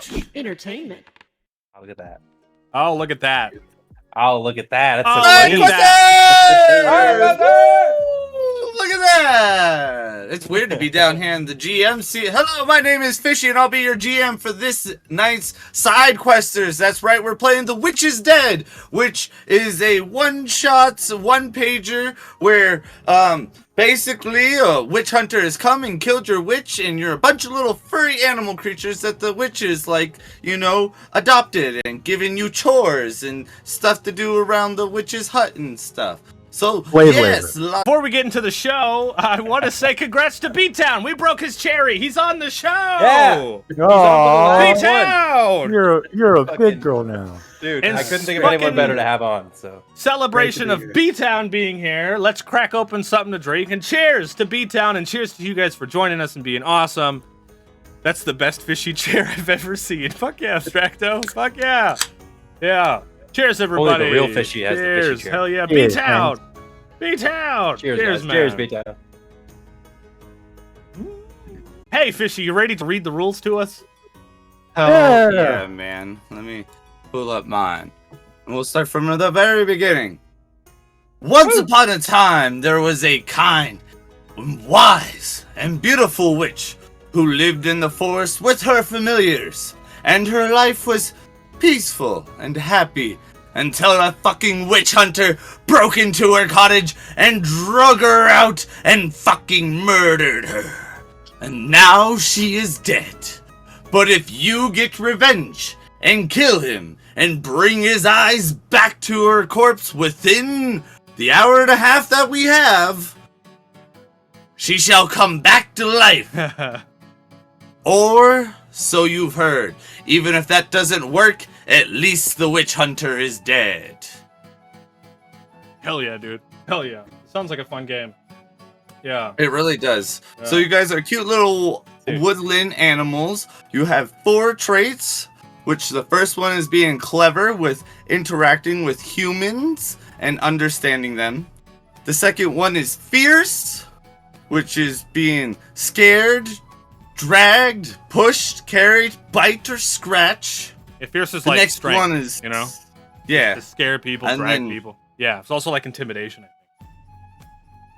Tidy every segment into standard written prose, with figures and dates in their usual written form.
TheGrouchCouch. Entertainment. Oh, look at that. Oh, look at that. Oh, look at that. That's Oh, such look a at that. Look at that! It's weird to be down here in the GM seat. Hello, my name is Fishy, and I'll be your GM for this night's Side Questers. That's right, we're playing The Witch is Dead, which is a one-shot, one-pager where, basically, a witch hunter has come and killed your witch, and you're a bunch of little furry animal creatures that the witch is, like, you know, adopted and giving you chores and stuff to do around the witch's hut and stuff. So, yes. Before we get into the show, I want to say congrats to B-Town. We broke his cherry. He's on the show. Yeah. B-Town. You're a big girl now. Dude, And I couldn't think of anyone better to have on. So celebration of B-Town being here. Let's crack open something to drink. And cheers to B-Town. And cheers to you guys for joining us and being awesome. That's the best fishy chair I've ever seen. Fuck yeah, Stracto. Fuck yeah. Yeah. Cheers, everybody. Only the real fishy has the fishy chair. Hell yeah. B-Town. B-Town. Cheers, man. Cheers, B-Town. Hey, Fishy, you ready to read the rules to us? Yeah, man. Let me pull up mine. And we'll start from the very beginning. Once upon a time, there was a kind, wise, and beautiful witch who lived in the forest with her familiars, and her life was peaceful and happy until a fucking witch hunter broke into her cottage and drug her out and fucking murdered her. And now she is dead. But if you get revenge and kill him and bring his eyes back to her corpse within the hour and a half that we have, she shall come back to life. Or so you've heard. Even if that doesn't work, at least the witch hunter is dead. Hell yeah, dude. Hell yeah. Sounds like a fun game. Yeah. It really does. Yeah. So you guys are cute little woodland animals. You have 4 traits, which the first one is being clever with interacting with humans and understanding them. The second one is fierce, which is being scared, dragged, pushed, carried, bite, or scratch. If fierce is the like next strength, one is, you know? Yeah. To scare people, and drag then, people. Yeah, it's also like intimidation, I think.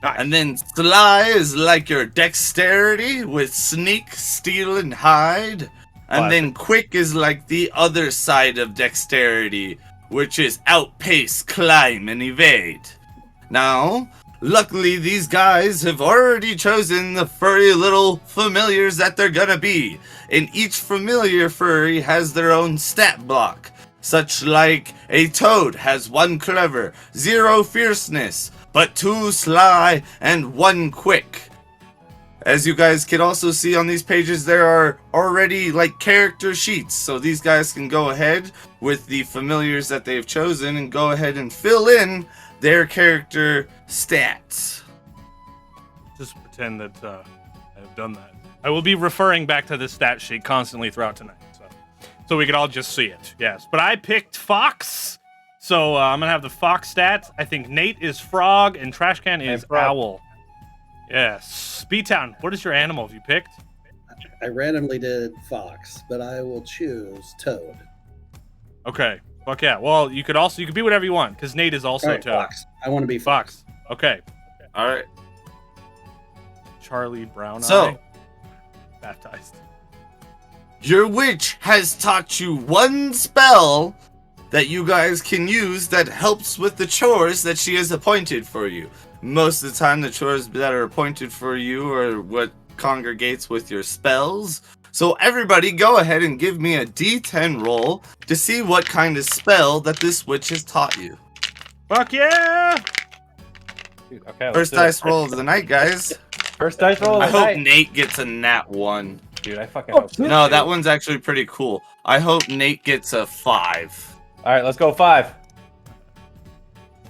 Nice. And then sly is like your dexterity with sneak, steal, and hide. And then quick is like the other side of dexterity, which is outpace, climb, and evade. Now, luckily these guys have already chosen the furry little familiars that they're gonna be. And each familiar furry has their own stat block. Such like a toad has 1 clever, 0 fierceness, but 2 sly, and 1 quick. As you guys can also see on these pages, there are already like character sheets. So these guys can go ahead with the familiars that they've chosen and go ahead and fill in their character stats. Just pretend that I've done that. I will be referring back to this stat sheet constantly throughout tonight. So we can all just see it. Yes. But I picked Fox. So I'm going to have the Fox stats. I think Nate is Frog and Trashcan is Owl. Yes. B-Town, what is your animal have you picked? I randomly did Fox, but I will choose Toad. Okay. Fuck yeah. Well, you could be whatever you want, because Nate is also Toad. Fox. I want to be Fox. Okay. All right. Charlie Brown Eye. Baptized. Your witch has taught you 1 spell that you guys can use that helps with the chores that she has appointed for you. Most of the time, the chores that are appointed for you are what congregates with your spells. So everybody go ahead and give me a D10 roll to see what kind of spell that this witch has taught you. Fuck yeah! Dude, okay, first dice roll of the night, guys. First dice roll of the night. I hope Nate gets a nat 1. Dude, I fucking hope so. No, that one's actually pretty cool. I hope Nate gets a 5. All right, let's go 5.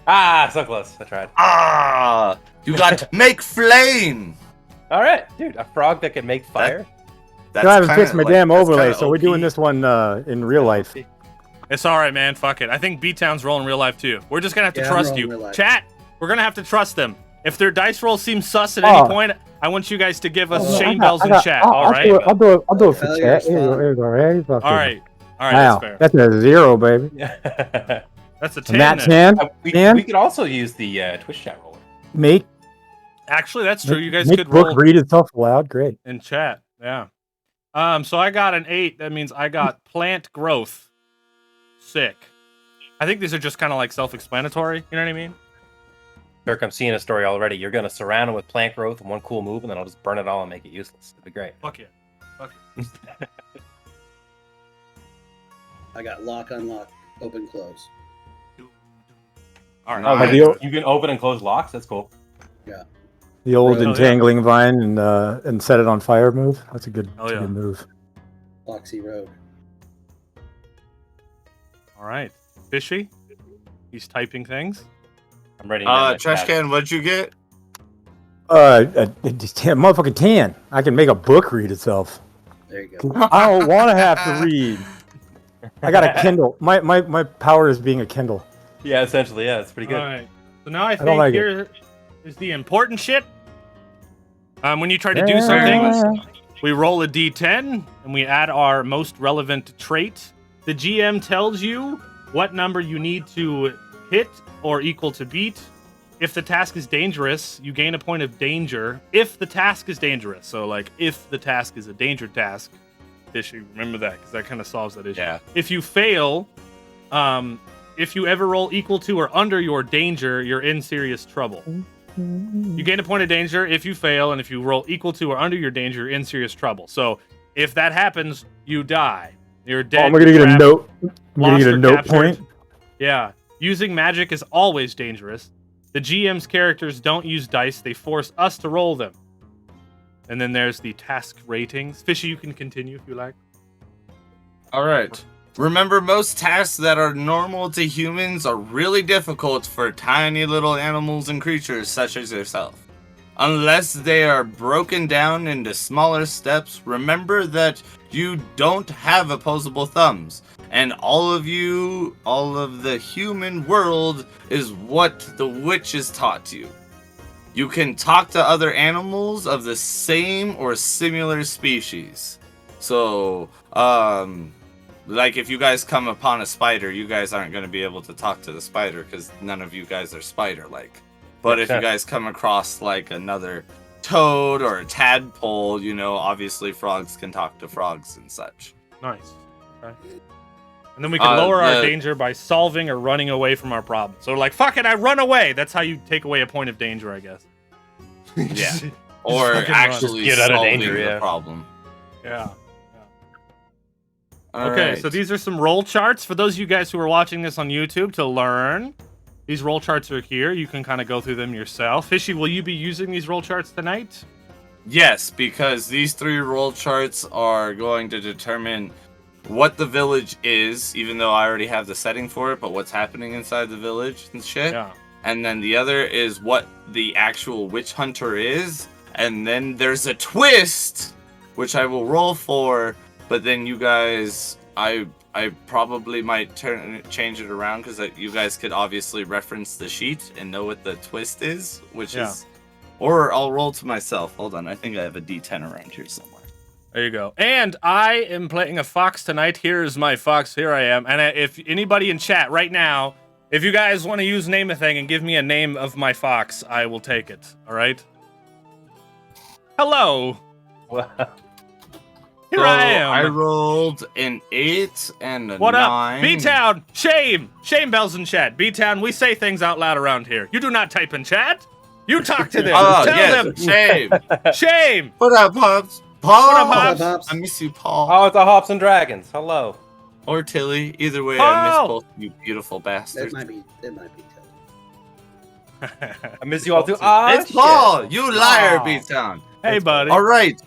Ah, so close. I tried. Ah, you got make flame. All right, dude, a frog that can make fire. I haven't fixed my damn overlay, so we're doing this one in real life. It's all right, man. Fuck it. I think B-Town's rolling real life too. We're just gonna have to trust you, chat. We're gonna have to trust them. If their dice roll seems sus at any point, I want you guys to give us shame bells in chat. All right. I'll do it for Failure chat. is Here you go. fun. Here you go. Ready? All right. All right. Wow, That's fair. that's a 0, baby. That's a And 10. that's then. 10. We could also use the Twitch chat roller. Make Actually, that's true. You guys make could book roll read itself aloud. Great. in chat. Yeah. So I got an 8. That means I got plant growth. Sick. I think these are just kind of like self-explanatory. You know what I mean? Dirk, I'm seeing a story already. You're gonna surround it with plant growth and one cool move, and then I'll just burn it all and make it useless. It'd be great. Fuck yeah. Fuck yeah. I got lock, unlock, open, close. All right. Oh, Nice. you can open and close locks. That's cool. The old Oh, yeah. entangling vine and set it on fire move. That's a good, Oh, that's a yeah. good move. Foxy Road. All right. Fishy. He's typing things. I'm ready. to Trash can, what'd you get? Motherfucking 10. I can make a book read itself. There you go. I don't want to have to read. I got a Kindle. My power is being a Kindle. Yeah, essentially, yeah, it's pretty good. All right. So now I don't think like here is the important shit. When you try to do something, we roll a d10 and we add our most relevant trait. The GM tells you what number you need to hit or equal to beat. If the task is dangerous, you gain a point of danger. If the task is dangerous, so like if the task is a danger task, issue, remember that because that kind of solves that issue. Yeah. If you fail, if you ever roll equal to or under your danger, you're in serious trouble. You gain a point of danger if you fail, and if you roll equal to or under your danger, you're in serious trouble. So if that happens, you die. You're dead. Oh, I'm gonna get a trapped, note. I'm gonna lost, get a or note captured. point. Yeah. Using magic is always dangerous. The GM's characters don't use dice, they force us to roll them. And then there's the task ratings. Fishy, you can continue if you like. All right. Remember, most tasks that are normal to humans are really difficult for tiny little animals and creatures such as yourself. Unless they are broken down into smaller steps, remember that you don't have opposable thumbs. And all of the human world is what the witches taught you. You can talk to other animals of the same or similar species. So, like if you guys come upon a spider, you guys aren't going to be able to talk to the spider because none of you guys are spider-like. But if you guys come across like another toad or a tadpole, you know, obviously frogs can talk to frogs and such. Nice. Okay. And then we can lower our danger by solving or running away from our problem. So like, fuck it, I run away. That's how you take away a point of danger, I guess. Yeah. Or fucking actually Get out of solving danger, the yeah. problem. Yeah. All Okay, right. so these are some roll charts for those of you guys who are watching this on YouTube to learn. These roll charts are here. You can kind of go through them yourself. Fishy, will you be using these roll charts tonight? Yes, because these 3 roll charts are going to determine what the village is, even though I already have the setting for it, but what's happening inside the village and shit. Yeah. And then the other is what the actual witch hunter is. And then there's a twist, which I will roll for, but then you guys, I probably might change it around because you guys could obviously reference the sheet and know what the twist is, which is, or I'll roll to myself. Hold on, I think I have a D10 around here somewhere. There you go. And I am playing a fox tonight. Here's my fox. Here I am. And if anybody in chat right now, if you guys want to use name a thing and give me a name of my fox, I will take it. All right? Hello. Here So I am. I rolled an 8 and a What 9. up? B-Town, shame. Shame bells in chat. B-Town, we say things out loud around here. You do not type in chat. You talk to them. Oh, Tell yes, them. shame. Shame. What up, Pops? Paul! What up, Pops? Pops? I miss you, Paul. Oh, it's a Hops and Dragons. Hello. Or Tilly. Either way, I Paul! miss both you beautiful It bastards. might be Tilly. I miss you all too. Ah, It's Paul! You liar, Aw. B-Town. Hey, buddy. Alright.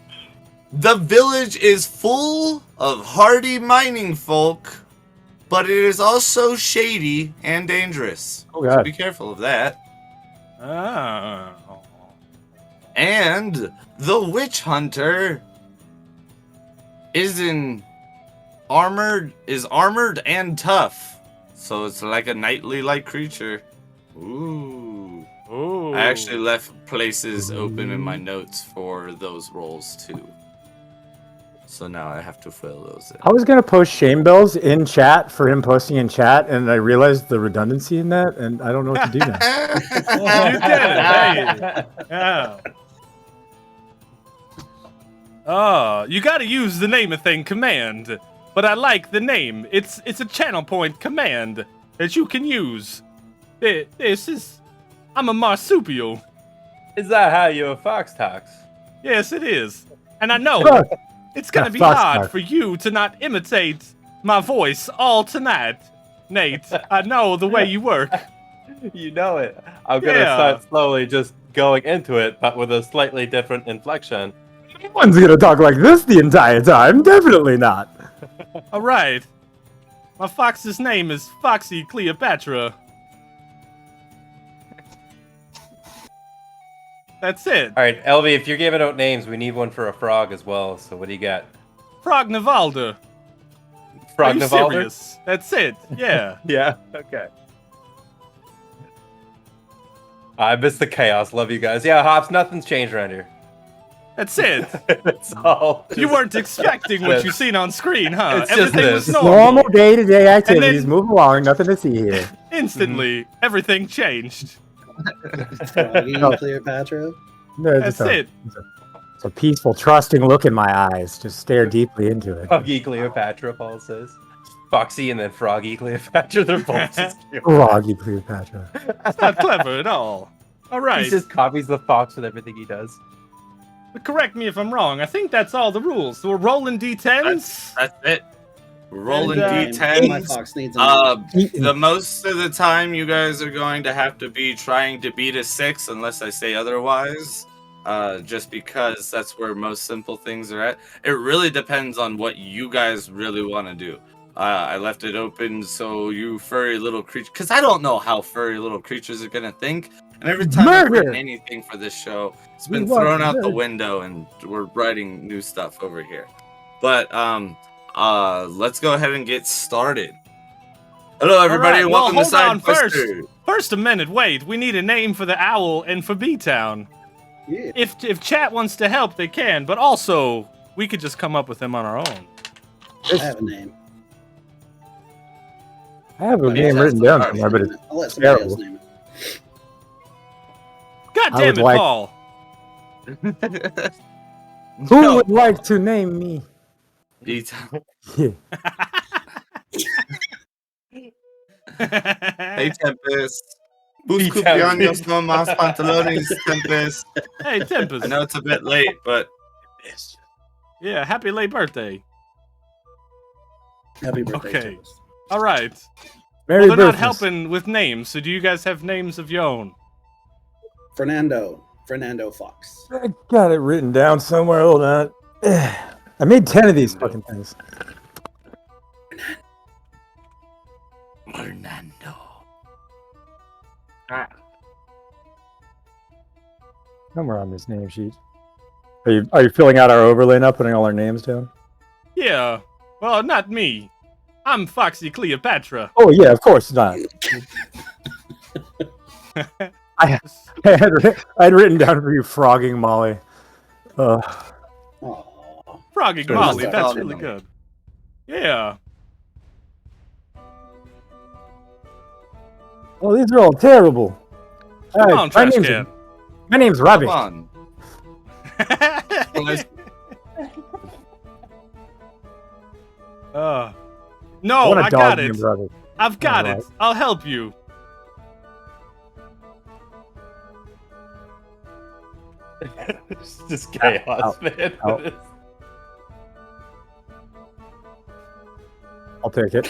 The village is full of hardy mining folk, but it is also shady and dangerous. Oh, So God. be careful of that. Oh. And the witch hunter is armored and tough. So it's like a knightly like creature. Ooh. Ooh. I actually left places open in my notes for those roles too. So now I have to fill those in. I was gonna post shame bells in chat for him posting in chat, and I realized the redundancy in that, and I don't know what to do now. You did it. Hey. Yeah. Oh, you gotta use the name a thing command. But I like the name. It's a channel point command that you can use. I'm a marsupial. Is that how your fox talks? Yes, it is. And I know it's gonna be Fox hard talk. for you to not imitate my voice all tonight, Nate. I know the way you work. You know it. I'm gonna Yeah. start slowly just going into it, but with a slightly different inflection. Anyone's gonna talk like this the entire time? Definitely not. All right. My fox's name is Foxy Cleopatra. That's it. All right, Elvie, if you're giving out names, we need one for a frog as well. So what do you got? Frog Navalda. Are Frog you Navalder? serious? That's it. Yeah. Yeah. Okay. I miss the chaos. Love you guys. Yeah, Hops. Nothing's changed around here. That's it. It's all. You weren't expecting what you seen on screen, huh? It's just Everything was this. normal. Normal day-to-day activities. then- Move along. Nothing to see here. Instantly, everything changed. Froggy No. Cleopatra. No, That's just it. It's a peaceful, trusting look in my eyes. Just stare deeply into it. Froggy Cleopatra, Paul says. Foxy and then Froggy Cleopatra. They're both just cute. Froggy Cleopatra. It's not clever at all. All right. He just copies the fox with everything he does. But correct me if I'm wrong. I think that's all the rules. So we're rolling D10s. That's it. Rolling And, My D10s. fox needs a name. The most of the time, you guys are going to have to be trying to beat a 6, unless I say otherwise. Just because that's where most simple things are at. It really depends on what you guys really want to do. I left it open so you furry little creatures, because I don't know how furry little creatures are gonna think. And every time I've Murder! written anything for this show, it's We been want thrown out the murder. window, and we're writing new stuff over here. But let's go ahead and get started. Hello, everybody, right, and well, welcome to hold on Side first. Quester. First a minute, wait. We need a name for the owl and for B-Town. Yeah. If chat wants to help, they can. But also, we could just come up with them on our own. I have a name. I have a Yeah, name that's written the down part. somewhere, but it's I'll let somebody else terrible. name it. God I damn would it, like- Paul. Who No. would like to name me? D-Town. Yeah. Hey, Tempest. Bus D-Town. cumpleaños no más pantalones, Tempest. Hey, Tempest. I know it's a bit late, but Yeah, happy late birthday. Happy birthday, Okay. Tempest. All right. Merry Well, they're not Birthmas. helping with names, so do you guys have names of your own? Fernando Fox. I got it written down somewhere. Hold on. I made 10 of these fucking things. Fernando. Somewhere on this name sheet. Are you filling out our overlay now, putting all our names down? Yeah. Well, not me. I'm Foxy Cleopatra. Oh yeah, of course not. I had written down for you frogging Molly. Aw. Frogging Sure, Molly, that's that's all really I know. good. Yeah. Oh, these are all terrible. Come Alright, on, trash can. my name's Robbie. Come on. No, want a I dog got it. named Robbie. I've got Alright. it. I'll help you. It's just chaos, man. Ow. I'll take it.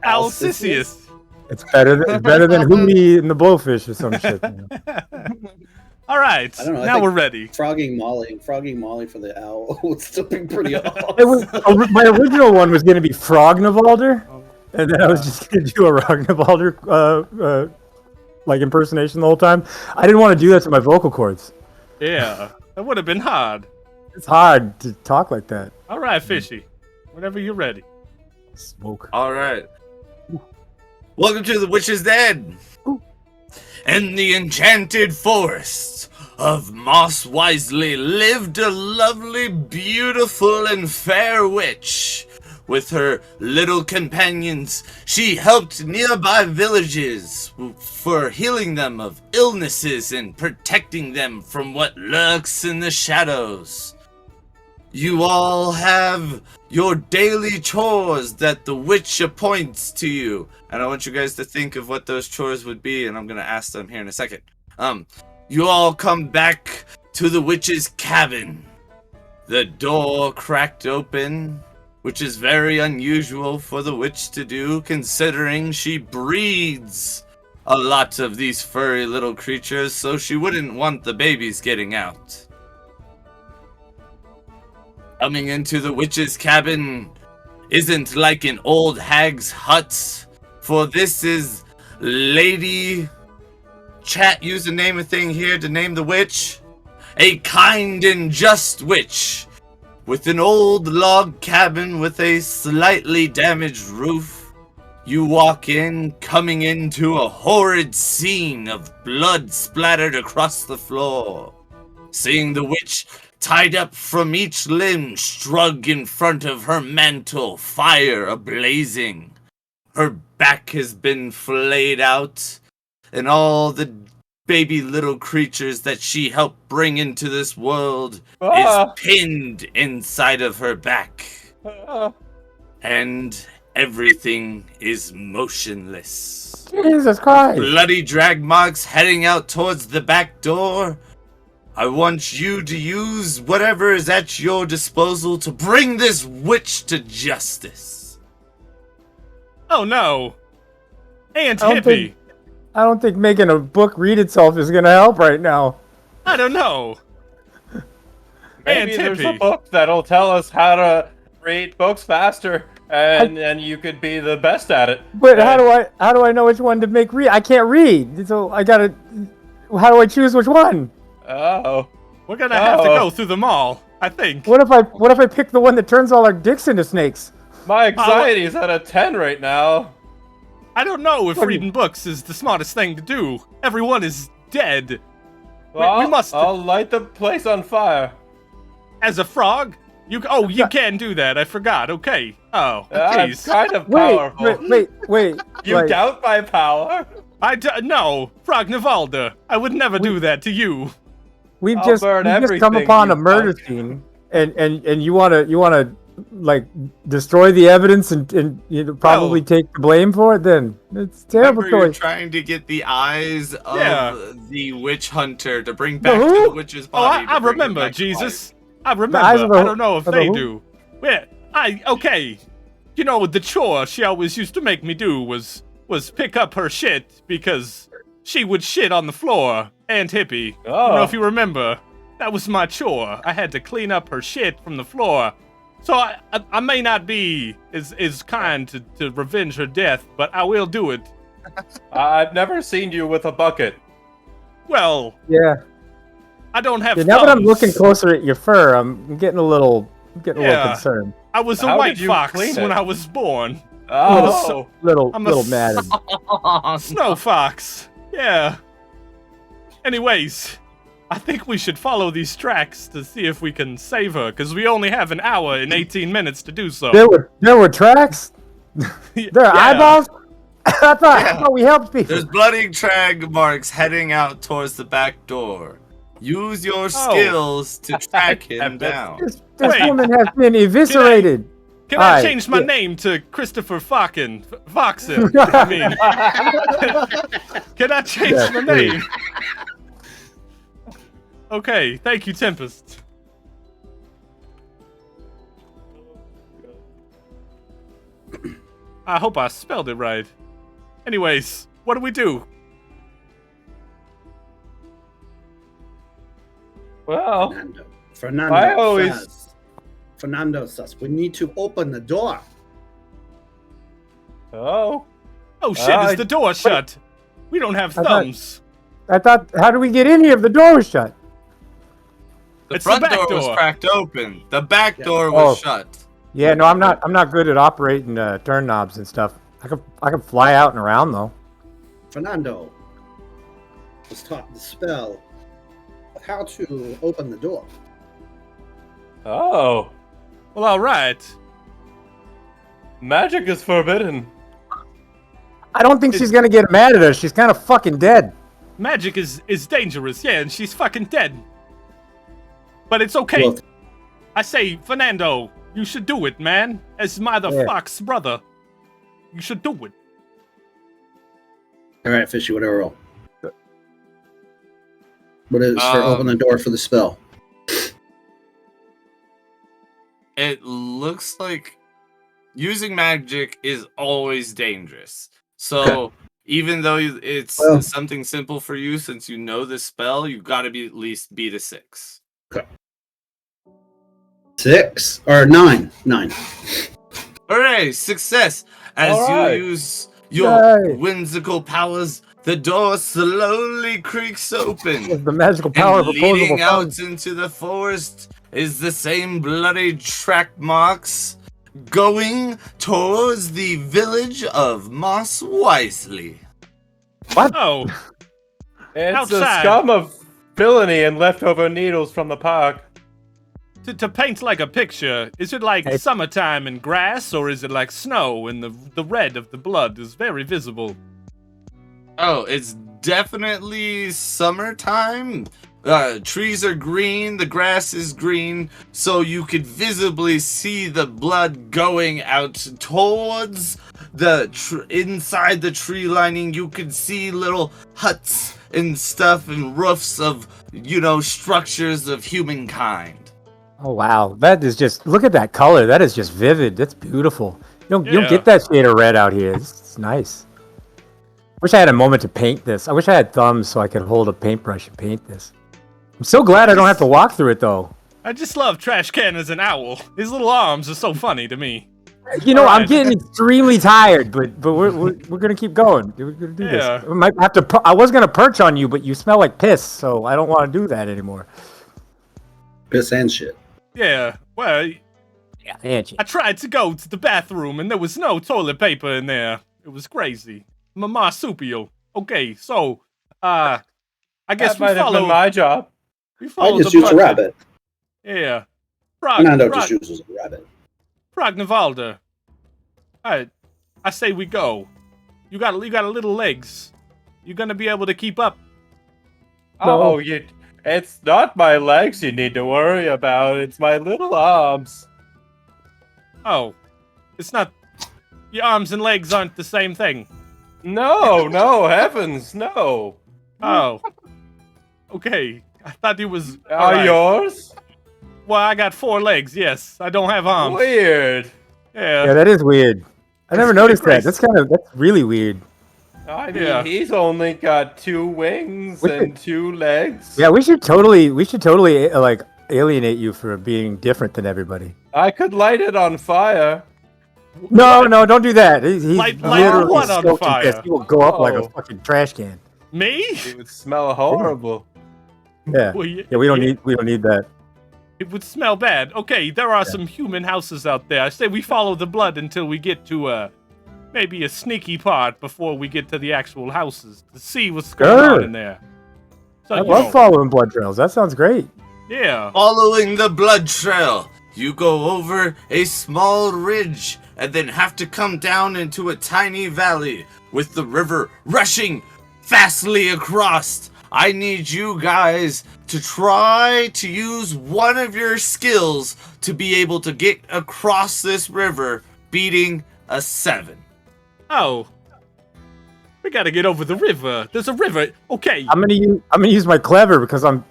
Alcisius. It's better than Hootie and the Blowfish or some shit. You know. All right. I don't know, I Now think- we're ready. Frogging Molly for the owl would still be pretty awesome. It was my original one was going to be Frognavalder, and then I was just going to do a Rognavalder like impersonation the whole time. I didn't want to do that to my vocal cords. Yeah. That would have been hard. It's hard to talk like that. All right, Fishy. Whenever you're ready. Smoke. All right. Welcome to The Witch is Dead. In the enchanted forest of Moss Wisely lived a lovely, beautiful, and fair witch. With her little companions, she helped nearby villages for healing them of illnesses and protecting them from what lurks in the shadows. You all have your daily chores that the witch appoints to you. And I want you guys to think of what those chores would be, and I'm going to ask them here in a second. You all come back to the witch's cabin. The door cracked open, which is very unusual for the witch to do, considering she breeds a lot of these furry little creatures, so she wouldn't want the babies getting out. Coming into the witch's cabin isn't like an old hag's hut, for this is Lady... Chat, use the name of thing here to name the witch. A kind and just witch, with an old log cabin with a slightly damaged roof. You walk in, coming into a horrid scene of blood splattered across the floor. Seeing the witch tied up from each limb, strung in front of her mantle, fire ablazing. Her back has been flayed out, and all the baby little creatures that she helped bring into this world is pinned inside of her back. And everything is motionless. Jesus Christ. Bloody drag marks heading out towards the back door. I want you to use whatever is at your disposal to bring this witch to justice. Oh no! Aunt I don't Hippie! think- I don't think making a book read itself is going to help right now. I don't know! Maybe Aunt there's a Hippie! book that'll tell us how to read books faster, and you could be the best at it. But how do I know which one to make read? I can't read, so I gotta. How do I choose which one? Oh. We're gonna have to go through them all, I think. What if I pick the one that turns all our dicks into snakes? My anxiety's at a 10 right now. I don't know if reading books is the smartest thing to do. Everyone is dead. Well, we must. I'll light the place on fire. As a frog? You can do that. I forgot. Okay. Oh, I'm jeez. kind of powerful. Wait. You like, doubt my power? No, Frog Nivalda. I would never do that to you. We've I'll just burn come everything, upon a you murder punk. scene, and you wanna like destroy the evidence and probably take the blame for it. Then it's a terrible Remember, you're choice. trying to get the eyes of the witch hunter to bring The back to who? the witch's body. I to bring him remember, back to Jesus. life. I remember. eyes of the- I don't know if of the they who? do. Yeah, okay. You know, the chore she always used to make me do was pick up her shit because she would shit on the floor. Aunt Hippie. I don't know if you remember. That was my chore. I had to clean up her shit from the floor. So I may not be as kind to revenge her death, but I will do it. I've never seen you with a bucket. Well, Yeah. I don't have Now that I'm thumbs. looking closer at your fur, I'm getting a little concerned. I was a How white did you fox clean when it? I was born. Oh. I'm a Little mad. Snow fox. Yeah. Anyways, I think we should follow these tracks to see if we can save her, because we only have an hour and 18 minutes to do so. There were tracks. There are eyeballs. I thought we helped people. There's bloody drag marks heading out towards the back door. Use your skills to track him down. This Wait. woman has been eviscerated. Can I Alright, change my yeah. name to Christopher Foxen? I mean, can I change Yeah, my please. name? Okay, thank you, Tempest. I hope I spelled it right. Anyways, what do we do? Well, Fernando I always- says. Fernando says we need to open the door. oh. Oh shit, is the door shut? We don't have I thought- thumbs. I thought, how do we get in here if the door was shut? The It's the front back door was door. cracked open. The back door was Oh. shut. Yeah, no, I'm not good at operating turn knobs and stuff. I can fly out and around though. Fernando, was taught the spell of how to open the door. Oh, Well, all right. magic is forbidden. I don't think she's gonna get mad at us. She's kind of fucking dead. Magic is dangerous, yeah, and she's fucking dead. But it's okay. Well, I say, Fernando, you should do it, man. As my fox brother, you should do it. all right, Fishy, whatever roll. What is for open the door for the spell? It looks like using magic is always dangerous. So even though it's something simple for you, since you know the spell, you've got to be at least beat a 6. 6 or 9? 9. Hooray! Success! As All right. you use your Yay. whimsical powers, the door slowly creaks open. With the magical power And of opposable leading thumbs. out into the forest is the same bloody track marks going towards the village of Moss Wisely. Oh, It's Outside. a scum of villainy and leftover needles from the park. to paint like a picture, is it like Hey. summertime and grass, or is it like snow and the red of the blood is very visible? Oh, it's definitely summertime. Trees are green, the grass is green, so you could visibly see the blood going out towards the inside the tree lining. You could see little huts and stuff and roofs of, structures of humankind. Oh wow, that is just look at that color. That is just vivid. That's beautiful. You don't Yeah. get that shade of red out here. It's nice. Wish I had a moment to paint this. I wish I had thumbs so I could hold a paintbrush and paint this. I'm so glad I don't have to walk through it though. I just love Trash Can as an owl. His little arms are so funny to me. I'm Alright. getting extremely tired, but we're gonna keep going. We're gonna do Yeah. this. I might have to. I was gonna perch on you, but you smell like piss, so I don't want to do that anymore. Piss and shit. Yeah, well, Yeah, Angie. I tried to go to the bathroom and there was no toilet paper in there. It was crazy. I'm a marsupial. Okay, so, I guess That might have been follow. my job. We I follow just the used a budget. rabbit. Yeah. Fernando just uses a rabbit. Prognavalda. I say we go. You got a little legs. You gonna be able to keep up? Oh, it's not my legs you need to worry about. It's my little arms. Oh, it's not. Your arms and legs aren't the same thing. No, heavens, no. Oh. Okay. I thought it was. Are alright. yours? Well, I got 4 legs. Yes, I don't have arms. Weird. Yeah, Yeah. that is weird. I never It's noticed pretty that. That's really weird. I mean, Yeah. he's only got 2 wings Look and 2 legs. Yeah, we should totally like alienate you for being different than everybody. I could light it on fire. No, don't do that. He's Light literally what on soaked in fire? piss. He will go up like a Oh. fucking trash can. Me? It would smell horrible. Yeah, Well, yeah. We don't need that. It would smell bad. Okay, there are some human houses out there. I say we follow the blood until we get to maybe a sneaky part before we get to the actual houses to see what's going Sure. on in there. So I you love know, following blood trails. That sounds great. yeah. Following the blood trail, you go over a small ridge and then have to come down into a tiny valley with the river rushing fastly across. I need you guys to try to use one of your skills to be able to get across this river, beating a 7. Oh. We gotta get over the river. There's a river. Okay. I'm gonna use my clever because I'm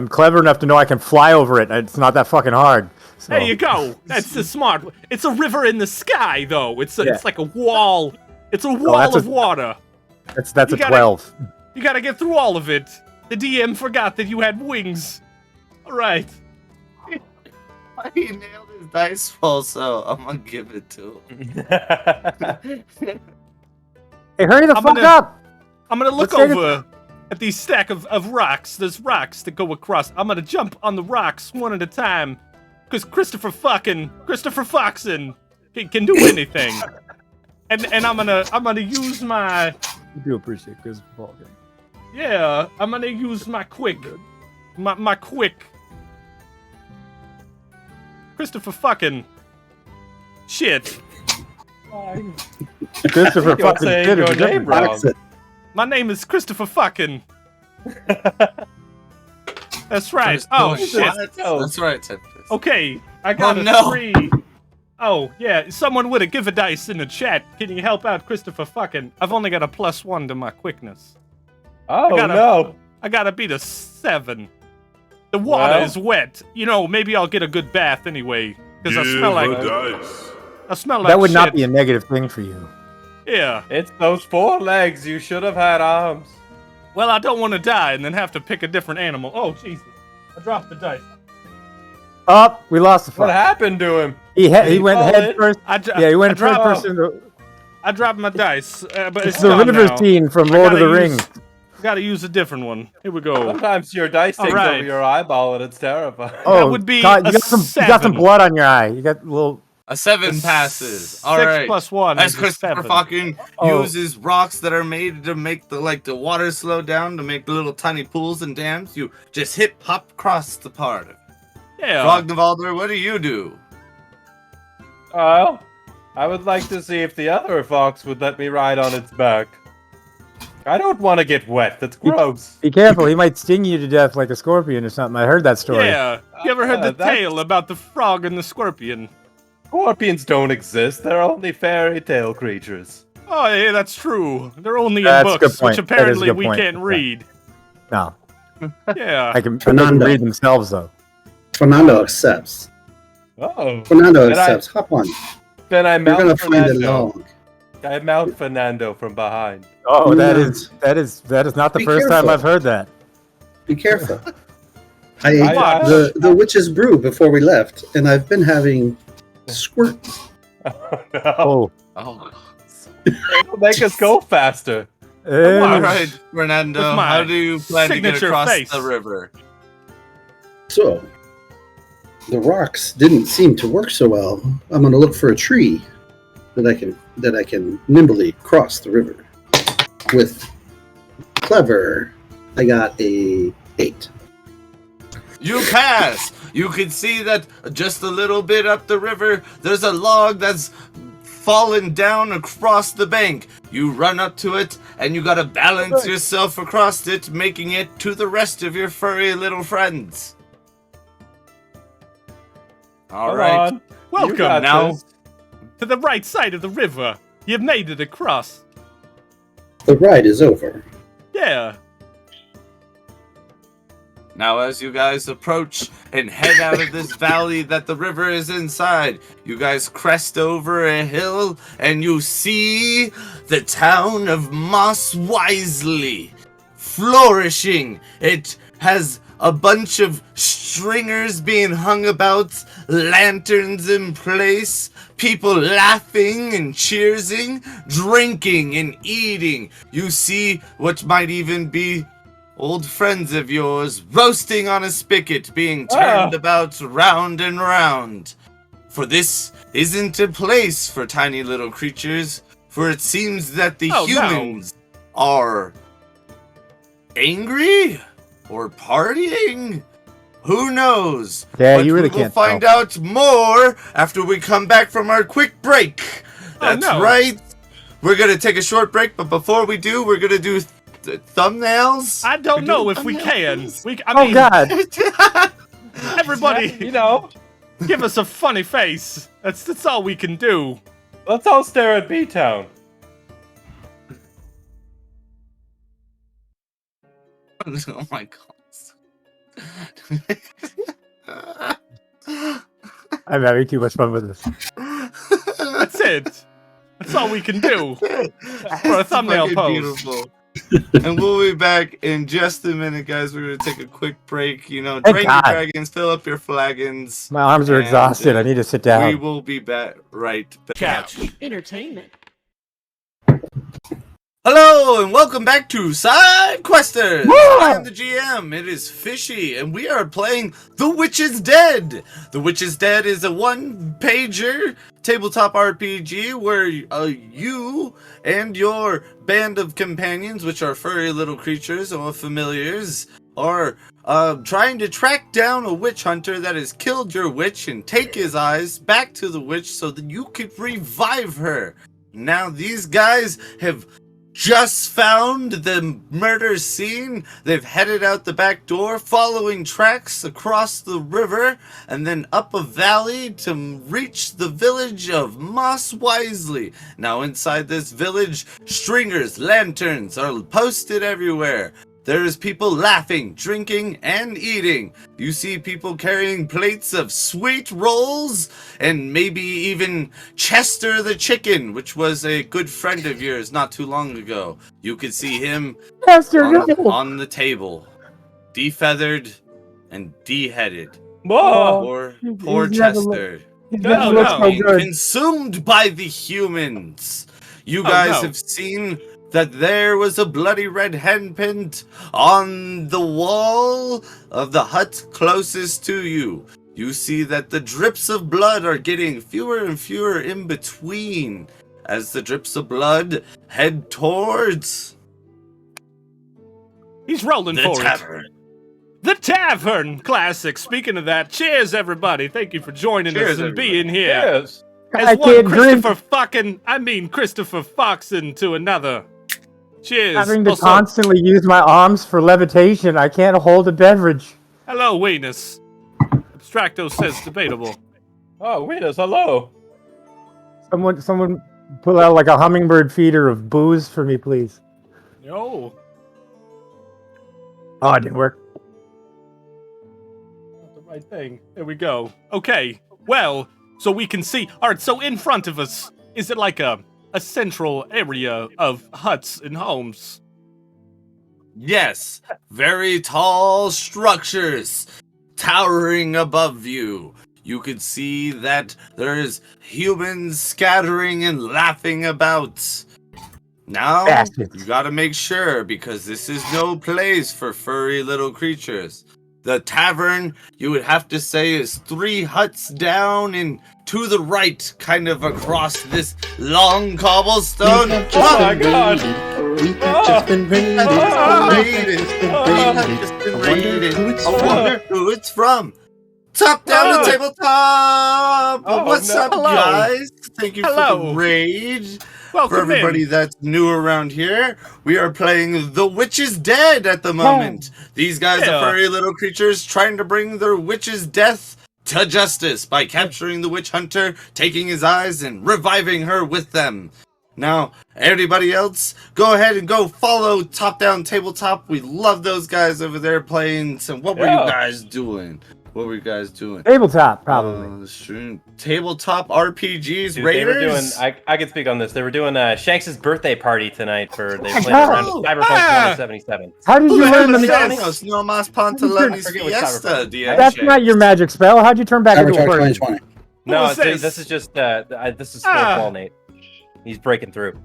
clever enough to know I can fly over it. It's not that fucking hard. So. There you go. That's the smart. It's a river in the sky, though. It's Yeah. like a wall. It's a wall that's of a- water. That's You a gotta- 12. You gotta get through all of it. The DM forgot that you had wings. All right. He nailed his dice roll, so I'm gonna give it to him. Hey, hurry the I'm fuck gonna- up! I'm gonna look Let's take over at these stack of rocks. There's rocks that go across. I'm gonna jump on the rocks one at a time, because Christopher Foxen can do anything. and I'm gonna use my. I do appreciate Christopher Walken. Yeah, I'm gonna use my quick. My quick. Christopher fucking. Shit. Christopher You're fucking saying did your it. name wrong. Fox it. My name is Christopher fucking. That's right. Oh, shit. That's right, Tempest. Okay, I got Oh, a no. 3. Oh, yeah, someone would have give a dice in the chat. Can you help out Christopher fucking? I've only got a +1 to my quickness. Oh gotta- no! I gotta beat a 7. The water Well. is wet. You know, maybe I'll get a good bath anyway. Because I smell like... I smell like That would not shit. be a negative thing for you. Yeah. It's those 4 legs. You should have had arms. Well, I don't want to die and then have to pick a different animal. Oh, Jesus. I dropped the dice. Oh, we lost the What fight. happened to him? He Did he went fall head in? first. I Yeah, he went head dropped, first into. I dropped my dice, but it's It's the gone river now. scene from I Lord of gotta the use- Rings. Gotta use a different one. Here we go. Sometimes your dice takes Alright. over your eyeball and it's terrifying. Oh, would be Todd, you a got some. You got some 7. blood on your eye. You got a little. A 7 passes. 6 All right. plus 1 As is a Christopher 7. fucking Oh. uses rocks that are made to make the water slow down, to make the little tiny pools and dams, you just hip hop across the part. Yeah. Frognavalder, what do you do? Well, I would like to see if the other fox would let me ride on its back. I don't want to get wet. That's gross. Be careful. He might sting you to death like a scorpion or something. I heard that story. Yeah. You ever heard the that's- tale about the frog and the scorpion? Scorpions don't exist. They're only fairy tale creatures. Oh, yeah, that's true. They're only in That's a good books, which point. That is a apparently good we point. can't Yeah. read. No, Yeah. I can. They can Fernando. read themselves though. Fernando accepts. Oh. Fernando Did I- accepts. Hop on. Then I You're gonna mount find it Fernando. long. I mount Fernando from behind. Oh, that No. is not the Be first time careful. I've heard that. Be careful. I ate I- the witch's brew before we left, and I've been having squirts. Oh, no. Oh, Oh. It'll make us go faster. All right, Fernando, With my how do you plan to get signature across face. the river? So, the rocks didn't seem to work so well. I'm gonna look for a tree that I can nimbly cross the river. With clever, I got a 8. You pass! You can see that just a little bit up the river, there's a log that's fallen down across the bank. You run up to it, and you gotta balance yourself across it, making it to the rest of your furry little friends. All Come right. on. You Welcome got now. this. to the right side of the river. You've made it across. The ride is over. Yeah. Now, as you guys approach and head out of this valley that the river is inside, you guys crest over a hill and you see the town of Moss Wisely flourishing. It has a bunch of stringers being hung about, lanterns in place, people laughing and cheersing, drinking and eating. You see what might even be old friends of yours roasting on a spigot, being turned about round and round. For this isn't a place for tiny little creatures, for it seems that the Oh, no. humans are angry or partying. Who knows? Yeah, But you really we will can't find tell. out more after we come back from our quick break. Oh, That's no. right. We're gonna take a short break, but before we do, we're gonna do thumbnails. I don't We know do if we thumbnails? can. I Oh mean, God! everybody, You know, give us a funny face. That's all we can do. let's all stare at B-Town. Oh my god. I'm having too much fun with this. That's it. That's all we can do. For a thumbnail pose. Beautiful. And we'll be back in just a minute, guys. We're gonna take a quick break. You know, Thank drain your God. dragons, fill up your flagons. My arms are And, exhausted. I need to sit We down. will be back right back. Couch. Entertainment. Hello and welcome back to Side Questers. I am the GM. It is Fishy, and we are playing The Witch is Dead. The Witch is Dead is a one-pager tabletop RPG where you and your band of companions, which are furry little creatures or familiars, are trying to track down a witch hunter that has killed your witch and take his eyes back to the witch so that you could revive her. Now these guys have just found the murder scene. They've headed out the back door, following tracks across the river and then up a valley to reach the village of Moss Wisely. Now inside this village, stringers, lanterns are posted everywhere. There's people laughing, drinking, and eating. You see people carrying plates of sweet rolls and maybe even Chester the chicken, which was a good friend of yours not too long ago. You could see him on the table, defeathered and deheaded. Whoa! Poor Chester. Being consumed by the humans. You guys have seen that there was a bloody red handprint on the wall of the hut closest to you. You see that the drips of blood are getting fewer and fewer in between as the drips of blood head towards He's rolling the forward. tavern. The Tavern! Classic. Speaking of that, cheers, everybody. Thank you for joining us and being here. Yes. As one Christopher Foxen to another. Cheers. Having to Also, constantly use my arms for levitation, I can't hold a beverage. hello, Weenus. Abstracto says debatable. Oh, Weenus, hello. Someone pull out like a hummingbird feeder of booze for me, please. No. Oh, it didn't work. Not the right thing. There we go. Okay. Well, so we can see. Alright, so in front of us, is it like a central area of huts and homes? Yes, very tall structures towering above you. You could see that there's humans scattering and laughing about. Now, Bastards. you gotta make sure, because this is no place for furry little creatures. The tavern, you would have to say, is 3 huts down and to the right, kind of across this long cobblestone. Oh my god! We've just been raided. I wonder who it's from. Top down the tabletop. What's up, Hello. guys? Thank you for Hello. the raid. Welcome For everybody that's new around here, we are playing The Witch is Dead at the moment. These guys Yeah. are furry little creatures trying to bring their witch's death to justice by capturing the witch hunter, taking his eyes, and reviving her with them. Now, everybody else, go ahead and go follow Top Down Tabletop. We love those guys over there playing some. What were you guys doing? What were you guys doing? Tabletop, probably. Tabletop RPGs, Dude, Raiders. they were doing. I can speak on this. They were doing Shanks' birthday party tonight for. They played God. around Cyberpunk 2077. How did you learn the Mexicanos, no más pantalones forget what fiesta, Cyberpunk- DH. That's not your magic spell. How'd you turn back into a Avatar person? 2020. No, was this? this is just. This is fourth wall, Nate. He's breaking through.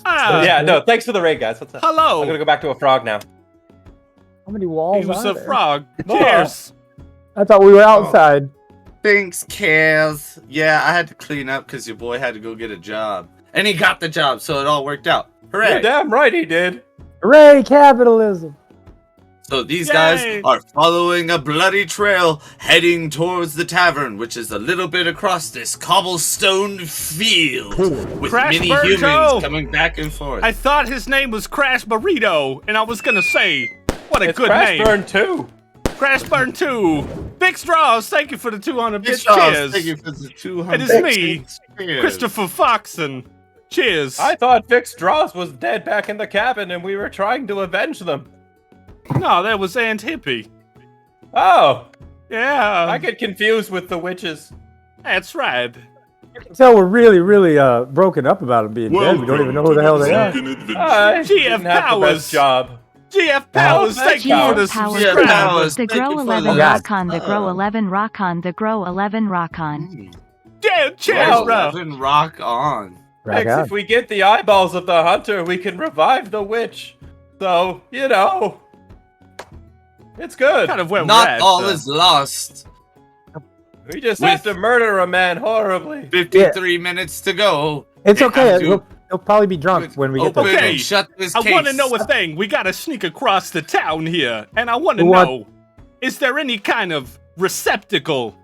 Ah. No, thanks for the raid, guys. What's up? Hello. I'm gonna go back to a frog now. How many walls He was are a there? frog. Oh. Cheers. I thought we were outside. Thanks, Kaz. Yeah, I had to clean up because your boy had to go get a job. And he got the job, so it all worked out. Hooray! You're damn right he did. Hooray, capitalism. So these Yay! guys are following a bloody trail heading towards the tavern, which is a little bit across this cobblestone field with Crash many Burrito! humans coming back and forth. I thought his name was Crash Burrito, and I was gonna say, what a It's good Crash name. Burn 2. Crash Burn 2. Big Straws, thank you for the 200 bits. Charles, Cheers. thank you for the 200. It is me, Cheers. Christopher Foxen. Cheers. I thought Vic Strauss was dead back in the cabin and we were trying to avenge them. No, that was Aunt Hippie. Oh, Yeah, I get confused with the witches. that's right. So we're really, really broken up about them being dead. We don't even know who the hell they are. I GF didn't have the Powers. best job. GF Powers, thank you for the Powers. Yeah, subscribe. Powers. The Thank you Grow for 11 the- Rock on, the Grow 11 Rock on, the Grow 11 Rock on. Yeah, cheers, Well, bro. 11 rock on. Rock Max, on. if we get the eyeballs of the hunter, we can revive the witch. So, it's good. Kind of where we're Not at. all is lost. We just have to murder a man horribly. 53 minutes to go. It's You okay. have to He'll probably be drunk when we get open there. Okay. and shut this I case. want to know a thing. We gotta sneak across the town here, and I want to What? know: is there any kind of receptacle?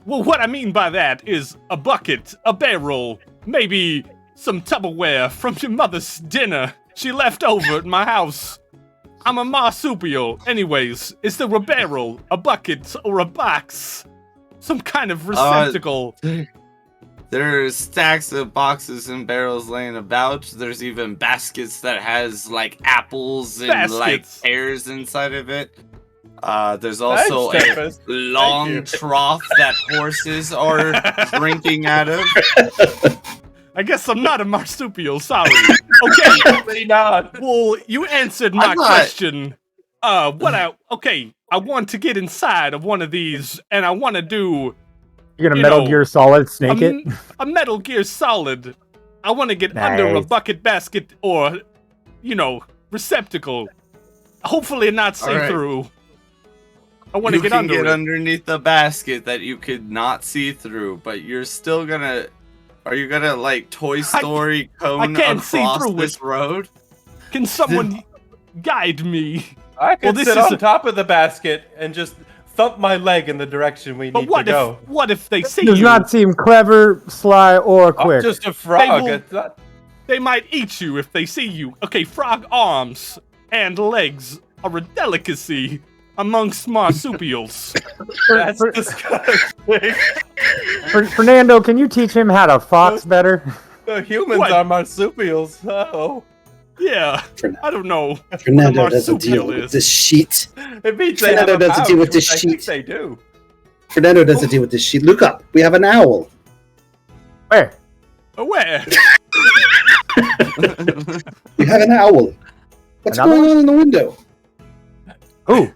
Well, what I mean by that is a bucket, a barrel, maybe some Tupperware from your mother's dinner she left over at my house. I'm a marsupial. Anyways, is there a barrel, a bucket, or a box? Some kind of receptacle. There's stacks of boxes and barrels laying about. There's even baskets that has like apples and like Baskets. pears inside of it. There's also Thanks, a Tempest. Thank long you. trough that horses are drinking out of. I guess I'm not a marsupial, sorry. Okay, Probably not. well, you answered my I'm not- question. I want to get inside of one of these, and I want to do You're gonna you Metal know, Gear Solid snake it. a Metal Gear Solid. I want to get under a Nice. bucket basket or, receptacle. Hopefully not see Alright. through. I want to You get can under get it. underneath the basket that you could not see through, but you're still gonna. Are you gonna like Toy Story cone can't see across through this it. road? Can someone guide me? I can Well, this sit is on a- top of the basket and just thump my leg in the direction we But need to go. what if they see Does you? not seem clever, sly, or I'm quick. just a frog. will- It's not- They might eat you if they see you. Okay, frog arms and legs are a delicacy amongst marsupials. That's Fer- disgusting. Fernando, can you teach him how to fox better? The humans What? are marsupials. Oh, Yeah, For now. I don't know. Fernando What a doesn't deal marsupial with is. this sheet. it means they have Fernando a doesn't pouch, deal with which this I think sheet. they do. Fernando doesn't deal with this sheet. Look up. We have an owl. Where? Where? We have an owl. What's Another going on in the window? Ooh.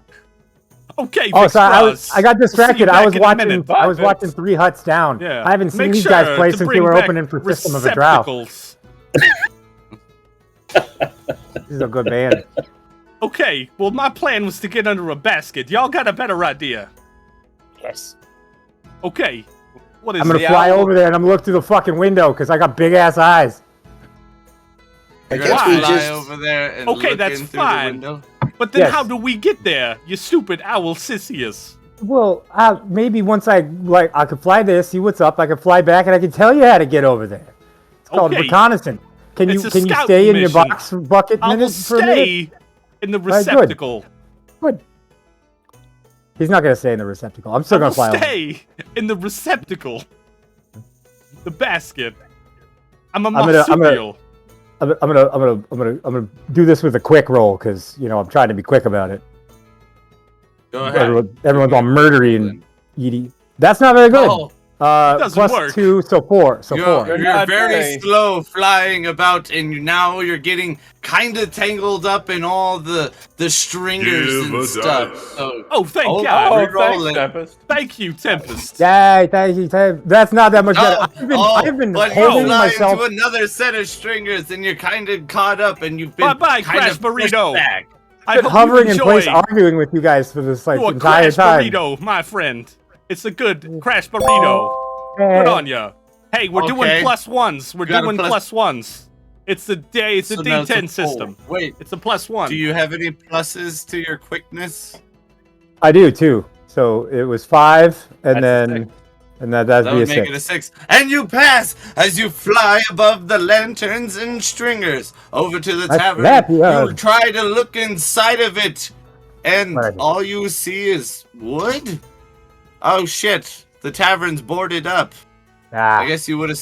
Okay, Oh, Vic sorry. Strauss. I got distracted. back I was in a watching. minute. I was Bye, watching Vince. 3 Huts Down. Yeah. I haven't seen Make these sure guys play to since they bring were back opening for System of a Drought. receptacles. This is a good band. Okay, well, my plan was to get under a basket. Y'all got a better idea. Yes. Okay, what is I'm gonna the fly owl- over there and I'm gonna look through the fucking window because I got big ass eyes. I You're guess gonna we fly just. over there and Okay, look that's in through fine. the window. But then Yes. how do we get there, you stupid owl Sisyphus? Well, maybe once I could fly there, see what's up. I could fly back and I can tell you how to get over there. It's called Okay. reconnaissance. Can you It's a can you scout stay in your mission. box bucket I will minutes for a minute? stay in the right, good. receptacle. Good. He's not gonna stay in the receptacle. I'm still I gonna will fly over. stay in the receptacle. The basket. I'm a I'm gonna- marsupial. I'm gonna do this with a quick roll because I'm trying to be quick about it. Go ahead. Everyone's all murdery and eaty. That's not very good. Oh, doesn't Plus work. 2, so 4. So 4. you're not very very- slow flying about, and now you're getting kind of tangled up in all the stringers Give and a stuff. dice. So, Oh, thank Oh, God. Oh, Reroll thanks, it. Tempest. Thank you, Tempest. Yay, thank you. That's not that much better. oh, I've been but you holding fly myself. into another set of stringers, and you're kind of caught up, and you've been Bye-bye, kind Crash of pushed Burrito. back. I Been hope hovering you in enjoy. place, arguing with you guys for this You a entire Crash time. Burrito, my friend. It's a good Crash Burrito. Good on ya. Hey, we're doing Okay. +1s. We're You got a doing plus- +1s. It's a day. It's a So now it's a D10 four. system. Wait, It's a +1. do you have any pluses to your quickness? I do too. So it was 5, and That's a then six. that'd That be a would make 6. it a 6. And you pass as you fly above the lanterns and stringers over to the That's tavern. happy, You try to look inside of it, and Right. all you see is wood? Oh shit, the tavern's boarded up. I guess you would have.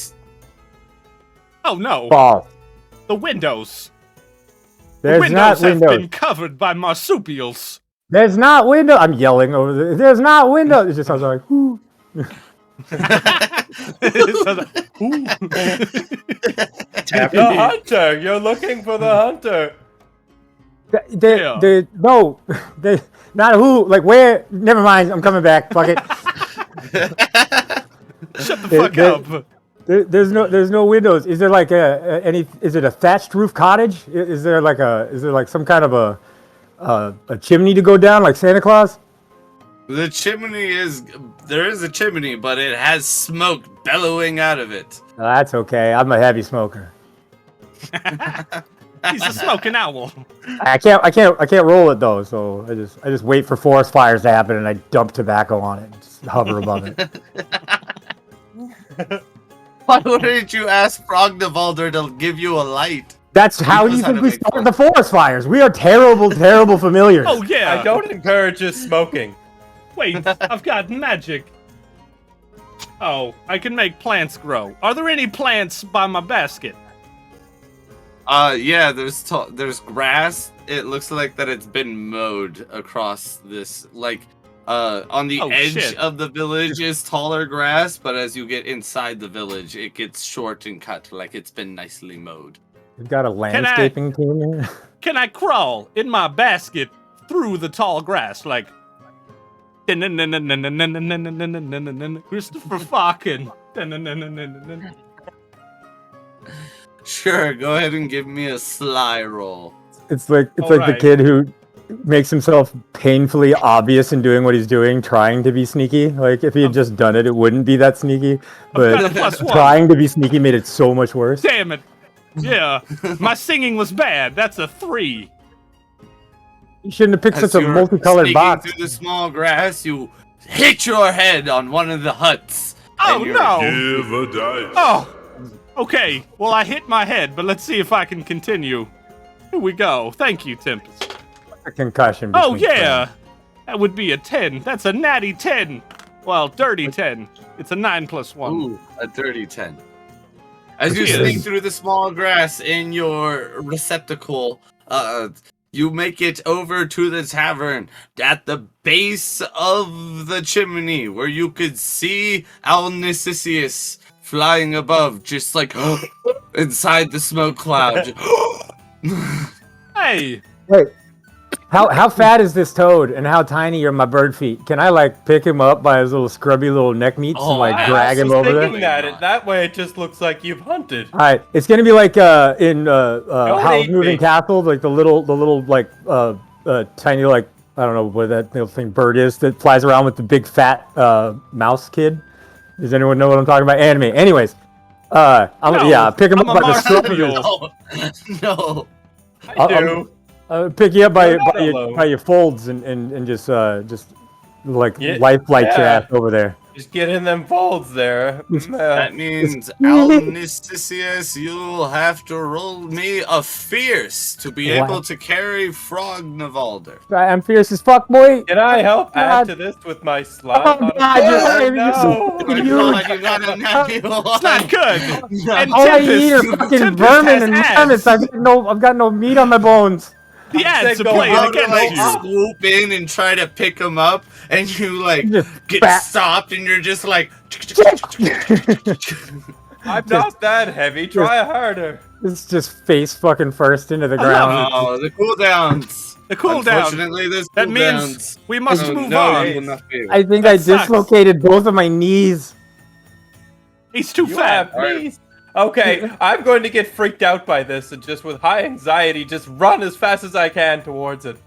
Oh no, False. the windows. The There's windows not have windows. been covered by marsupials. There's not window. I'm yelling over there. There's not window. It just sounds like, whoo. Ooh. The hunter! You're looking for the hunter! Yeah. No, not who. Like where? Never mind. I'm coming back. Fuck it. Shut the fuck There- up. There's no windows. Is there like any? Is it a thatched roof cottage? Is there like some kind of a chimney to go down like Santa Claus? The chimney there is a chimney, but it has smoke bellowing out of it. No, that's okay. I'm a heavy smoker. He's a smoking owl. I can't roll it though. So I just wait for forest fires to happen and I dump tobacco on it and just hover above it. Why wouldn't you ask Frognevalder to give you a light? That's how you think we start the forest fires. We are terrible, terrible familiars. Oh yeah. I don't encourage just smoking. Wait, I've got magic. Oh, I can make plants grow. Are there any plants by my basket? Yeah, there's grass. It looks like that it's been mowed across this, like, on the edge of the village is taller grass, but as you get inside the village, it gets short and cut, like it's been nicely mowed. You've got a landscaping team here. Can I crawl in my basket through the tall grass, like Christopher Falken? Sure, go ahead and give me a sly roll. It's like the kid who makes himself painfully obvious in doing what he's doing, trying to be sneaky. Like if he had just done it, it wouldn't be that sneaky. But trying to be sneaky made it so much worse. Damn it! Yeah, my singing was bad. That's a 3. You shouldn't have picked As such a you're multicolored sneaking box. through the small grass, you hit your head on one of the huts. Oh and you're- no! Give a dice. Oh, okay. Well, I hit my head, but let's see if I can continue. Here we go. Thank you, Tempest. A concussion. Oh between yeah, friends. that would be a 10. That's a natty 10. Well, dirty 10. It's a 9 plus 1. Ooh, a dirty 10. As you Yes. sneak through the small grass in your receptacle, you make it over to the tavern at the base of the chimney where you could see Alnicius flying above, just like inside the smoke cloud. Hey, Wait, how fat is this toad, and how tiny are my bird feet? Can I like pick him up by his little scrubby little neck meats and like I drag him was over thinking there? that way it just looks like you've hunted. All right, it's gonna be like in Howl's eat Moving me. Castle, like the little like tiny like I don't know what that little thing bird is that flies around with the big fat mouse kid. Does anyone know what I'm talking about? Anime. Anyways, pick him up I'm a by the scruff of his. marsupial. No. I do. Pick you up by You're not alone. your folds and just like Yeah, lifelike your yeah. ass over there. Just get in them folds there. That means, Alnicius, you'll have to roll me a fierce to be Wow. able to carry Frognevalder. I'm fierce as fuck, boy. Can I help God. add to this with my slime? Oh, on a God, sword? you're so No. huge. You got a natural one. it's not good. And All I eat are Tempest fucking has vermin and ads. mammoths. I've got no meat on my bones. The ads said are go playing out You against like you. swoop in and try to pick him up, and you like Just get fat. stopped, and you're just like. I'm not that heavy. Try harder. It's just face fucking first into the ground. Oh, the cooldowns. The cooldown. Unfortunately, there's That cooldowns. means we must Oh, move no, on. you will not be able- I think That I sucks. dislocated both of my knees. He's too You fat. have knees. Okay, I'm going to get freaked out by this and just with high anxiety, just run as fast as I can towards it.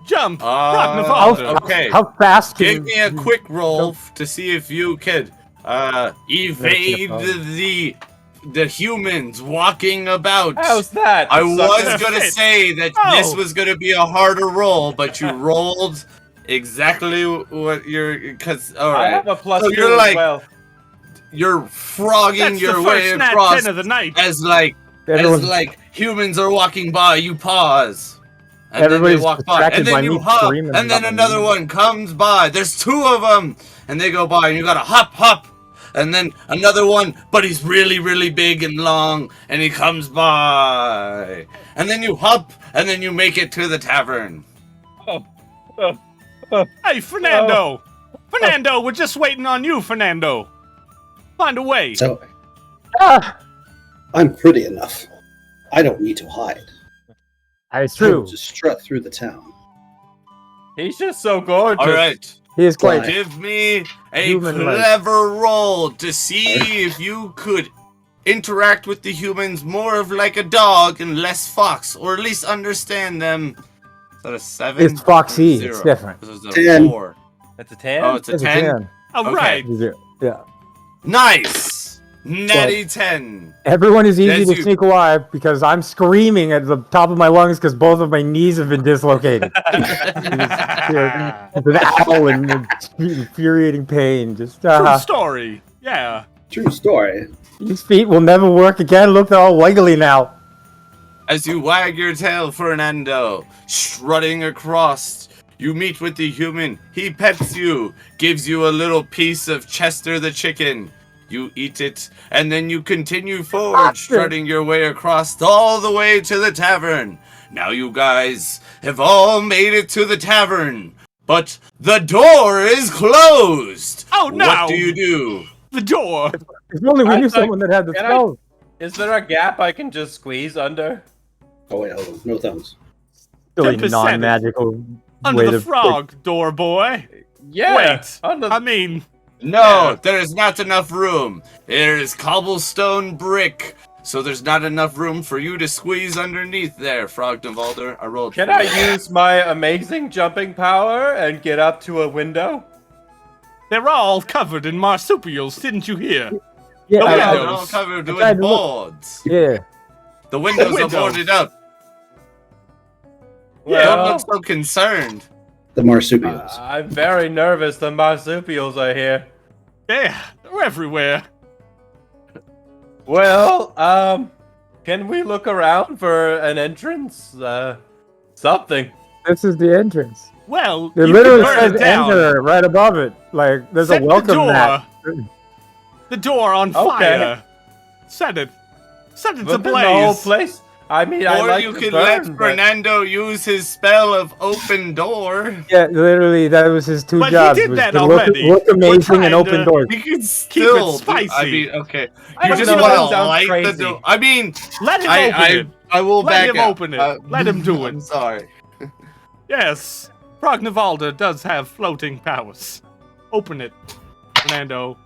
Jump. Uh, Frognevalder. Okay. How fast can Give me a quick roll to see if you could evade the humans walking about. How's that? I Sucker? was gonna Fit. say that Oh. this was gonna be a harder roll, but you rolled exactly what you're. Because all I right, have a plus So 2 you're as like- well. you're frogging That's your the way first nat across 10 of the night. as like Everyone's- humans are walking by. You pause. And then they Everybody's walk by, distracted and then by you me hop, screaming and then about another me. one comes by. There's 2 of them, and they go by, and you gotta hop, and then another one, but he's really, really big and long, and he comes by, and then you hop, and then you make it to the tavern. Hey, Fernando. Fernando, we're just waiting on you, Fernando. Find a way. So Ah, I'm pretty enough. I don't need to hide. it's I will true. just strut through the town. He's just so gorgeous. All right, He is quite. Give me a Human-like. clever roll to see if you could interact with the humans more of like a dog and less fox, or at least understand them. Is that a 7? It's Foxy. Or a It's 0? different. This is a 10. 4. That's a 10? Oh, it's a It's a 10? All Okay. right. Yeah. Nice! Natty 10. Everyone is easy As to you- sneak away because I'm screaming at the top of my lungs because both of my knees have been dislocated. It's an owl in infuriating pain. Just True story. Yeah. True story. these feet will never work again. Look, they're all wiggly now. As you wag your tail, Fernando, strutting across, you meet with the human. He pets you, gives you a little piece of Chester the chicken. You eat it, and then you continue forward, strutting your way across all the way to the tavern. Now you guys have all made it to the tavern, but the door is closed. Oh, no. What do you do? The door. If only we I knew thought- someone that had the can I- spell. Is there a gap I can just squeeze under? Oh wait, hold on. No thumbs. Silly 10%. non-magical Under way the to frog door, boy. Yeah. Wait. Under I mean, No, Yeah. there is not enough room. There is cobblestone brick, so there's not enough room for you to squeeze underneath there, Frog Devalder. I rolled. Can for I you. use my amazing jumping power and get up to a window? they're all covered in marsupials, didn't you hear? Yeah, Oh, Yeah, yeah. they're all covered I with tried to look. boards. yeah. The windows are windows. boarded up. Yeah. Don't Well, look so concerned. The marsupials. I'm very nervous. The marsupials are here. Yeah, they're everywhere. Well, can we look around for an entrance? Something. This is the entrance. Well, It you literally can burn says it down. enter right above it. Like there's Set a welcome the door. mat. The door on Okay. fire. Set it. Set it But then ablaze. the whole place. I mean, I Or like you to could burn, let but- Fernando use his spell of open door. Yeah, literally that was his two But he jobs. did was that to already. Look We're amazing trying and open to- doors. We could still spicy. I mean, okay. I You don't just know, want that to sounds light the crazy. door. I mean, Let him open it. I will Let back him out. open it. Let him do I'm it. sorry. Yes, Prognavalda does have floating powers. Open it, Fernando.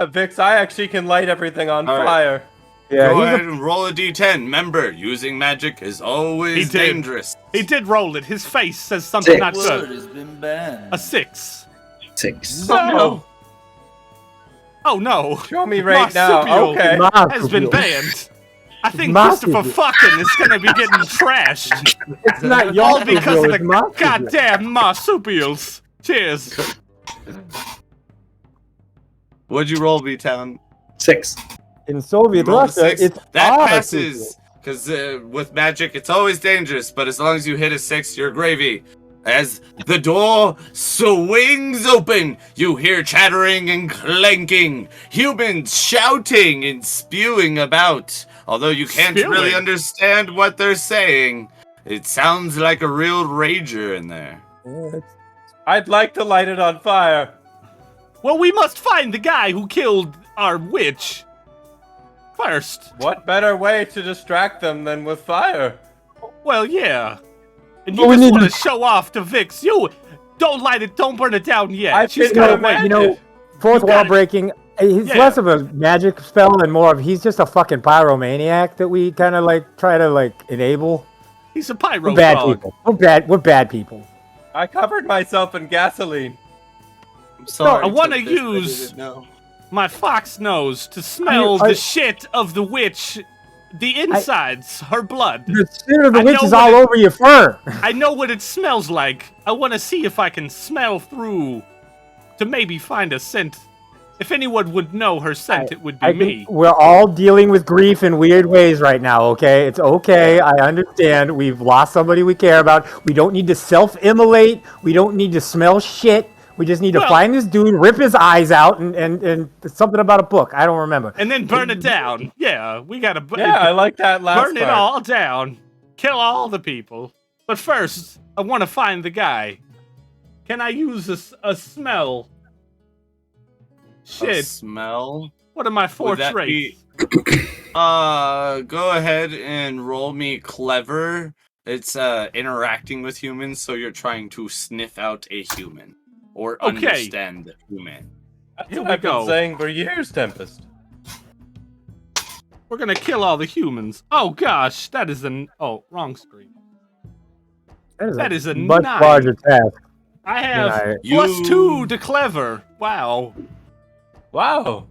Vix, I actually can light everything on All right. fire. Yeah, Go he's ahead a, and roll a d10. Remember, using magic is always He did. dangerous. He did roll it. His face says something Six. not Word good. has been banned. A 6. 6. Oh no. Oh no. Show me right now. Marsupial Okay. Has been banned. I think Marsupial. Christopher fucking is gonna be getting trashed. it's not All young because of the it's marsupial. goddamn marsupials. Cheers. What'd you roll, B-Town? 6. In Soviet Roll a Russia, 6. it's That all passes. Because with magic, it's always dangerous. But as long as you hit a 6, you're gravy. As the door swings open, you hear chattering and clanking, humans shouting and spewing about. Although you can't really Spewing? understand what they're saying, it sounds like a real rager in there. Yeah, I'd like to light it on fire. Well, we must find the guy who killed our witch. First. What better way to distract them than with fire? Well, yeah. And you Well, we just need want to to- show off to Vix. You don't light it, don't burn it down yet. I've She's been got gonna to wait. you know, fourth You wall got it. breaking. He's Yeah. less of a magic spell and more of he's just a fucking pyromaniac that we kind of like try to like enable. He's a pyro We're bad frog. people. We're bad people. I covered myself in gasoline. I'm sorry. I wanna took this, use- didn't know. My fox nose to smell I- the shit of the witch. The insides, her blood. The spirit of the I witch know is what all it- over your fur. I know what it smells like. I want to see if I can smell through to maybe find a scent. If anyone would know her scent, it would be me. We're all dealing with grief in weird ways right now, okay? It's okay. I understand. We've lost somebody we care about. We don't need to self-immolate. We don't need to smell shit. We just need to Well- find this dude, rip his eyes out, and something about a book. I don't remember. And then burn it down. Yeah, we gotta Yeah, I like that last burn it part. all down. Kill all the people. But first, I want to find the guy. Can I use a smell? A Shit. smell. What are my four Would that traits? be- go ahead and roll me clever. It's interacting with humans, so you're trying to sniff out a human. or Okay. understand the human. That's Here what we I've been go. saying for years, Tempest. We're gonna kill all the humans. Oh gosh, that is wrong screen. That is a much 9. larger task. I have I- +2 to clever. Wow. Wow.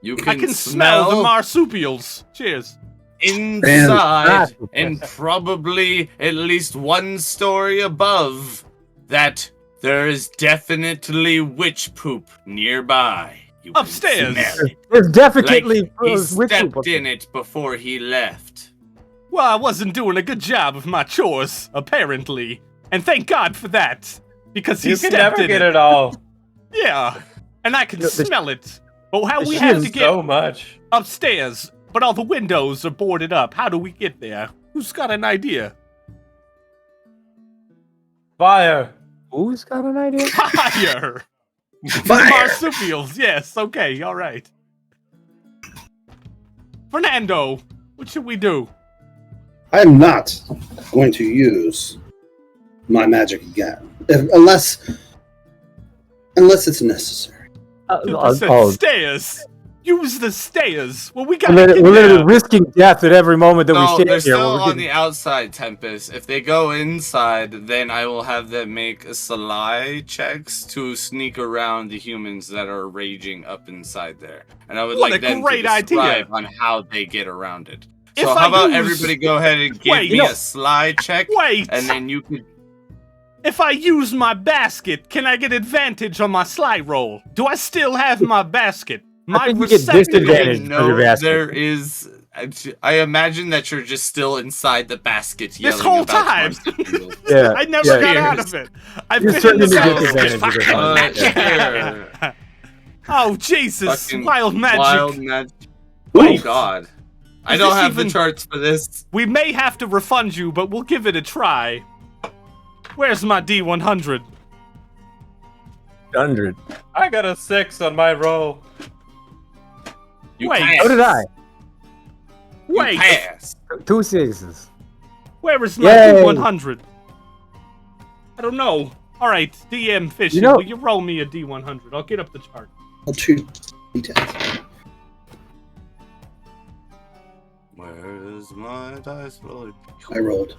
You I can smell the marsupials. Cheers. inside Fantastic. and probably at least one story above that there is definitely witch poop nearby. You can Upstairs. smell it. There's Like definitely he witch poop stepped up there. in it before he left. Well, I wasn't doing a good job of my chores, apparently. And thank God for that. Because he You can stepped never in get it. it all. Yeah. And I can The- smell it. But how the we shit have is to get So much. upstairs, but all the windows are boarded up. How do we get there? Who's got an idea? Fire. Who's got an idea? Fire! Fire! Marsupials, yes, okay, alright. Fernando, what should we do? I'm not going to use my magic again, unless it's necessary. I said Oh, stairs. Use the stairs. Well, we we're gotta literally, get we're literally there. risking death at every moment that we No, stand they're here. still We're on getting- the outside, Tempest. If they go inside, then I will have them make sly checks to sneak around the humans that are raging up inside there. And I would What like a them great to idea. describe on how they get around it. If So I how about use- everybody go ahead and give Wait, me no. a sly check, Wait. and then you could. If I use my basket, can I get advantage on my slide roll? Do I still have my basket? My think you get receptacle- disadvantage. because of your basket. There is. I imagine that you're just still inside the basket yelling This whole about time. marsupials. Yeah, I never yeah. got out Cheers. of it. I've You're been in certainly the the basket. disadvantage of Sure. Oh Jesus! Fucking Wild magic. Wild magic. Wait. Oh God. I Is don't this have even- the charts for this. We may have to refund you, but we'll give it a try. Where's my D100? 100. I got a 6 on my roll. You Wait, pass. So did I. You Wait, pass. 2 sixes. where is my Yay. D100? I don't know. All right, DM Fishy, You know- will you roll me a D100? I'll get up the chart. I'll choose details. Where's my dice roller? I rolled.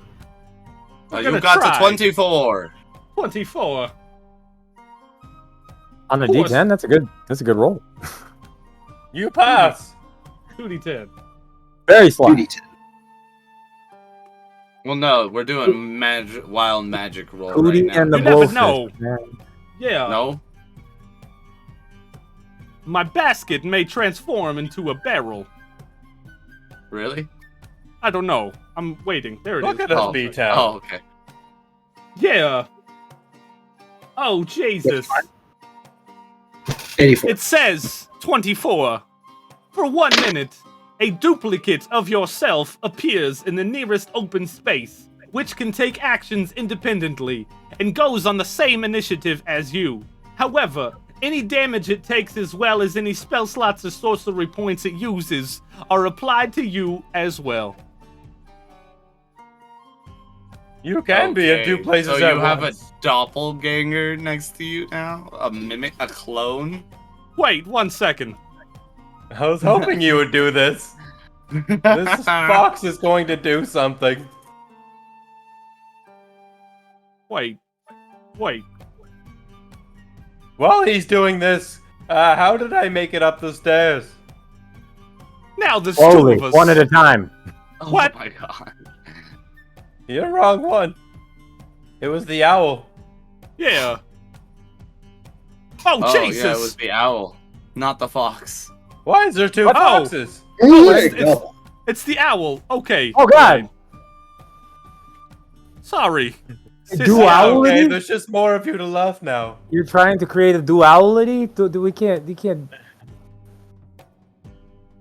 We're You gonna got try. to 24. 24. On the Of course. D10, that's a good roll. You pass. 2d10. Very sly. 2d10. Well, no, we're doing wild magic roll right Hootie now. and the You never blowfish. know. Man. Yeah. No? My basket may transform into a barrel. Really? I don't know. I'm waiting. There it is. Look at us, B-Town. Oh, okay. Yeah. Oh, Jesus. 84. It says 24. For 1 minute, a duplicate of yourself appears in the nearest open space, which can take actions independently and goes on the same initiative as you. However, any damage it takes as well as any spell slots or sorcery points it uses are applied to you as well. You can be in Okay, 2 places So at you have a once. doppelganger next to you now? A mimic? A clone? Wait 1 second. I was hoping you would do this. This fox is going to do something. Wait. While he's doing this, how did I make it up the stairs? Now there's Slowly, 2 of us. one at a time. Oh What? my god. You're wrong one. It was the owl. Yeah. Oh, Oh, Jesus. yeah, it was the owl, not the fox. Why is there 2 Oh. foxes? There you it's- go. It's the owl. Okay. Oh, God. fine. Sorry. Duality? Okay, there's just more of you to love now. You're trying to create a duality? We can't.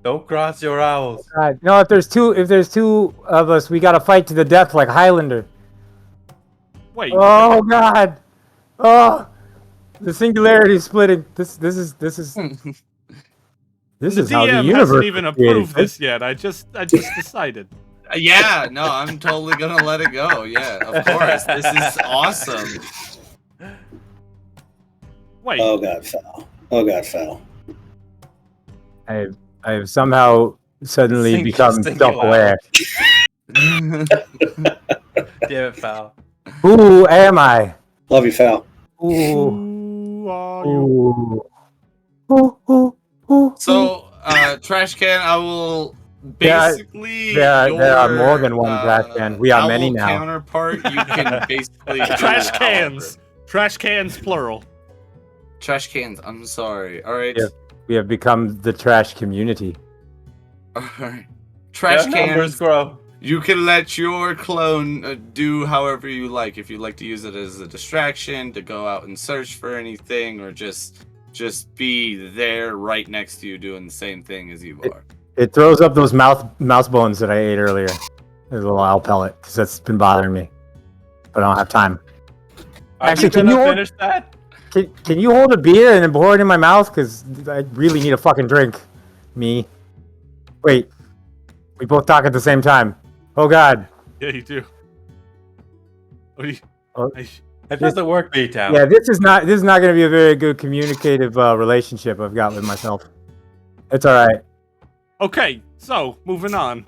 Don't cross your owls. No, if there's two of us, we gotta fight to the death like Highlander. Wait. Oh God! Oh, the singularity is splitting. This is The how the DM universe hasn't even was created. approved this yet. I just decided. Yeah, no, I'm totally gonna let it go. Yeah, of course. This is awesome. Wait. Oh god, foul. Oh god, foul. I have somehow suddenly Sink- become single self-aware. Damn it, foul. Who am I? Love you, foul. Ooh, Who are you? ooh. So, trash can, I will basically There are more your, than one trash can. We are owl many now. counterpart. You can basically do Trash however. cans. Trash cans, plural. Trash cans. I'm sorry. All right. Yeah. We have become the trash community. All right. Trash Yeah, numbers cans. grow. You can let your clone do however you like. If you like to use it as a distraction, to go out and search for anything, or just be there right next to you doing the same thing as you are. It throws up those mouse bones that I ate earlier. There's a little owl pellet because that's been bothering me, but I don't have time. Actually, can can you you finish that? Can you hold a beer and then pour it in my mouth? Because I really need a fucking drink. Me. Wait. We both talk at the same time. Oh god. Yeah, you do. What do you? Oh. It doesn't work, B-Town. Yeah, this is not going to be a very good communicative relationship I've got with myself. It's all right. Okay, so moving on.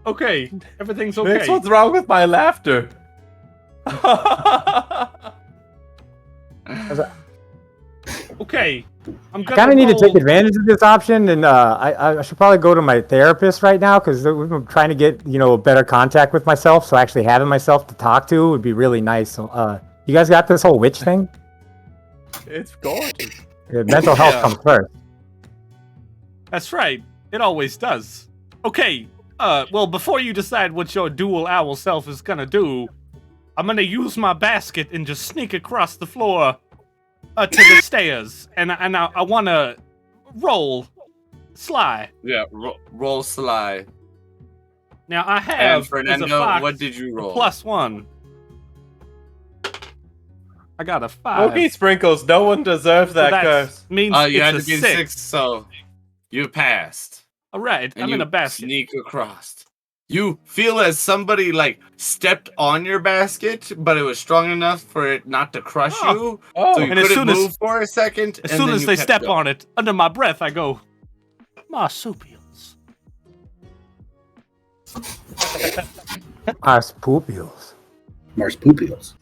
Okay, everything's okay. Nick, what's wrong with my laughter? Okay, I'm I gonna kind of need to take roll- advantage of this option, and I should probably go to my therapist right now because I'm trying to get a better contact with myself. So actually having myself to talk to would be really nice. So, you guys got this whole witch thing? It's gorgeous. Mental health Yeah. comes first. That's right. It always does. Okay. Well, before you decide what your dual owl self is gonna do, I'm gonna use my basket and just sneak across the floor to the stairs, and I wanna roll sly. Yeah, roll sly. Now I And have as a Fernando, fox, what did you roll? +1. I got a 5. Okay, Sprinkles, no one deserves So that that curse. means You it's had a to be 6. 6, so you passed. All right, And I'm you in a basket. sneak across. You feel as somebody stepped on your basket, but it was strong enough for it not to crush Oh. you. Oh, So you and as couldn't soon as- move for a second. As and soon then as you they kept step going. on it, under my breath, I go, marsupials. Marsupials. Marsupials.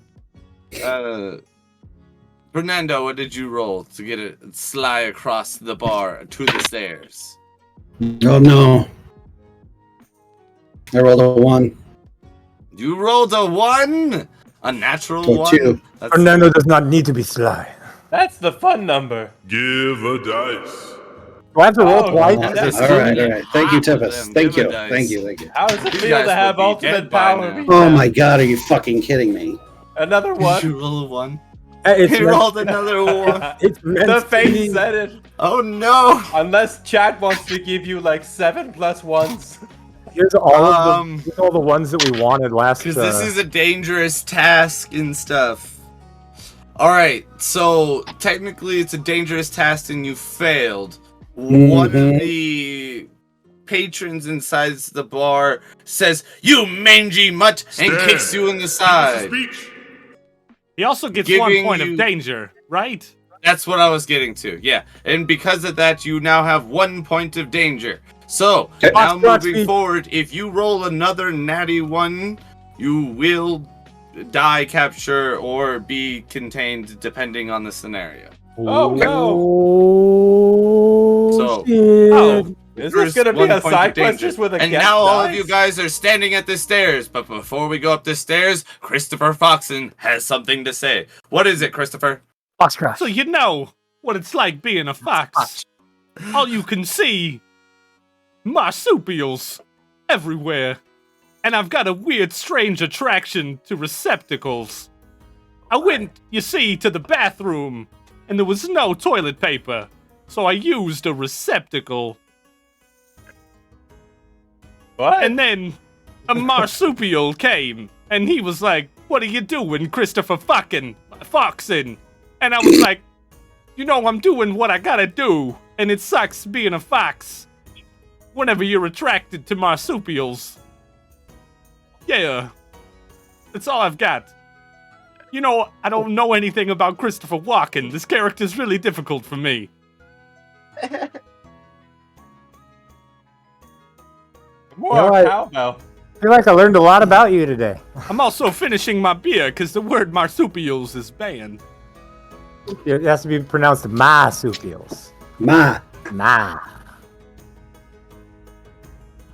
Fernando, what did you roll to get it sly across the bar to the stairs? Oh no. I rolled a 1. You rolled a 1? A natural Oh, 1? 2. That's Fernando does not need to be sly. that's the fun number. Give a dice. Do I have to roll Oh, twice? wow. That's All right. Thank you, hot with Tempest. them. Thank Give you. a dice. Thank you. How does it You feel guys to have would be dead ultimate by power? now. B-Town? Oh my god, are you fucking kidding me? Another Did one. you roll a 1? It's He meant- rolled another 1. It's meant The to face be. said it. Oh no! Unless chat wants to give you 7 + 1s. Here's here's all the ones that we wanted last. Because this is a dangerous task and stuff. Alright, so technically it's a dangerous task and you failed. One of the patrons inside the bar says, "You mangy mutt," and Stand. kicks you in the Give us a side. speech. He also gets Giving 1 point you- of danger, right? That's what I was getting to, yeah. And because of that, you now have 1 point of danger. So, Okay. now Watch moving me. forward, if you roll another natty 1, you will die, capture, or be contained depending on the scenario. Oh no! Oh, So- shit. Oh, Is this First gonna be 1 a point of side quest danger. just with a And guest now all of dies? you guys are standing at the stairs. But before we go up the stairs, Christopher Foxen has something to say. What is it, Christopher? Foxcross. so you know what it's like being a fox. All you can see, marsupials everywhere. And I've got a weird, strange attraction to receptacles. I went, you see, to the bathroom, and there was no toilet paper. So I used a receptacle. What? And then a marsupial came, and he was like, "What are you doing, Christopher fucking Foxen?" And I was like, "You know, I'm doing what I gotta do, and it sucks being a fox whenever you're attracted to marsupials." Yeah, that's all I've got. You know, I don't know anything about Christopher Walken. This character's really difficult for me. More No, I- cowbell. I feel like I learned a lot about you today. I'm also finishing my beer because the word marsupials is banned. It has to be pronounced marsupials. Ma, Nah.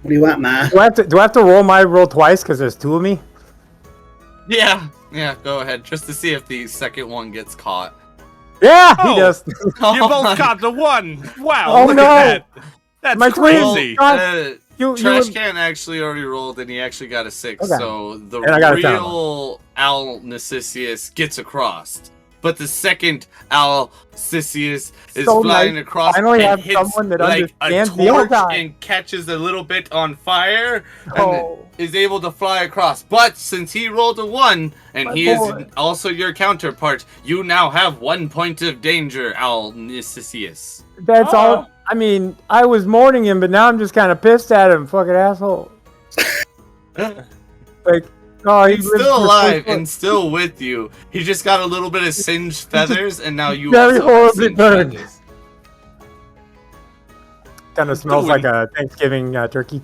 what do you want, Ma? Do I have to roll my roll twice because there's two of me? Yeah, go ahead, just to see if the second one gets caught. Yeah, Oh. he does. You both got the one. Wow, Oh, look no. at that. That's My twin. crazy. God. You Trash Can actually already rolled, and he actually got a 6. Okay. So the And I got a 10. real Al Necessius gets across, but the second Al Necessius is So flying nice. across Finally and have hits someone that like a understands the old torch guy. and catches a little bit on fire and Oh. is able to fly across. But since he rolled a 1 and My he boy. is also your counterpart, you now have 1 point of danger, Al Necessius. That's all. I mean, I was mourning him, but now I'm just kind of pissed at him, fucking asshole. Like, oh, He's lived still for alive 4 and still with you. He just got a little bit of singed feathers, and now you very also have horribly singed burned. feathers. Kind of smells like a Thanksgiving turkey.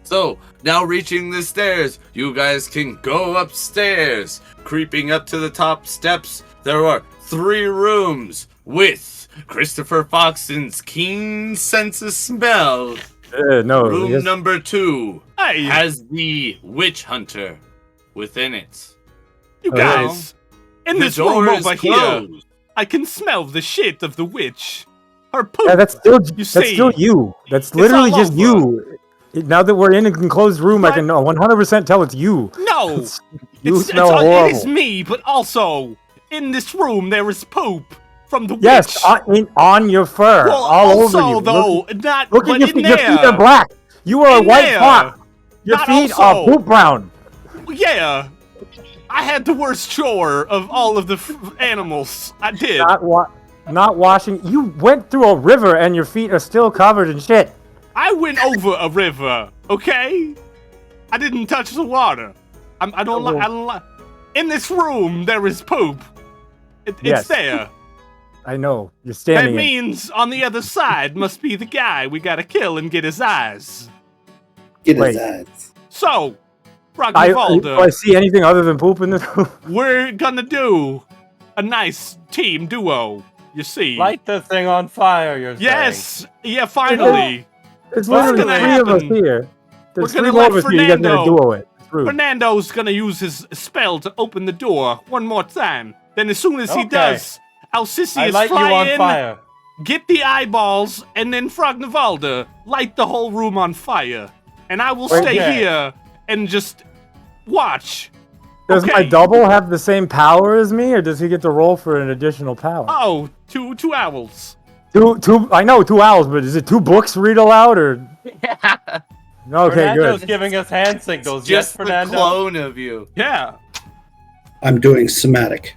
So, now reaching the stairs, you guys can go upstairs. Creeping up to the top steps, there are 3 rooms with Christopher Foxton's keen sense of smell. No, Room yes. number 2 Hey, has the witch hunter within it. you guys. In The this room door is over here, closed. I can smell the shit of the witch. Her poop. Yeah, that's still You that's see, still you. That's literally all just over. you. Now that we're in an enclosed room, I But- can 100% tell it's you. No, You smell it horrible. is me, but also in this room there is poop from the Yes, witch. on your fur, Well, all also over you. though, not Look but at your in feet. there. Your feet are black. You are a In white there. fox. Your Not feet also. are poop brown. Yeah, I had the worst chore of all of the animals. I did. Not washing. You went through a river and your feet are still covered in shit. I went over a river. Okay, I didn't touch the water. I don't like. In this room there is poop. Yes. It's there. I know. You're That standing in. means on the other side must be the guy we gotta kill and get his eyes. Get his Wait. eyes. So, Do Ragnavalda, I see anything other than poop in this room? we're gonna do a nice team duo. You see? Light the thing on fire, you're saying. Yes. Yeah. Finally, There's What's literally gonna 3 of us happen? here. There's We're 3 gonna more let of us here. You guys are Fernando- gonna duo it. It's rude. Fernando's gonna use his spell to open the door one more time. Then, as soon as he Okay. does, I Alcisius light you fly on in, fire. get the eyeballs, and then Frognavalda light the whole room on fire. And I will Wait, stay yeah. here and just watch. Does my Okay. double have the same power as me, or does he get to roll for an additional power? Oh, two owls. Two. I know 2 owls, but is it 2 books read aloud or? Okay, Fernando's good. giving us hand signals. Just Yes, the Fernando. clone of you. Yeah. I'm doing somatic.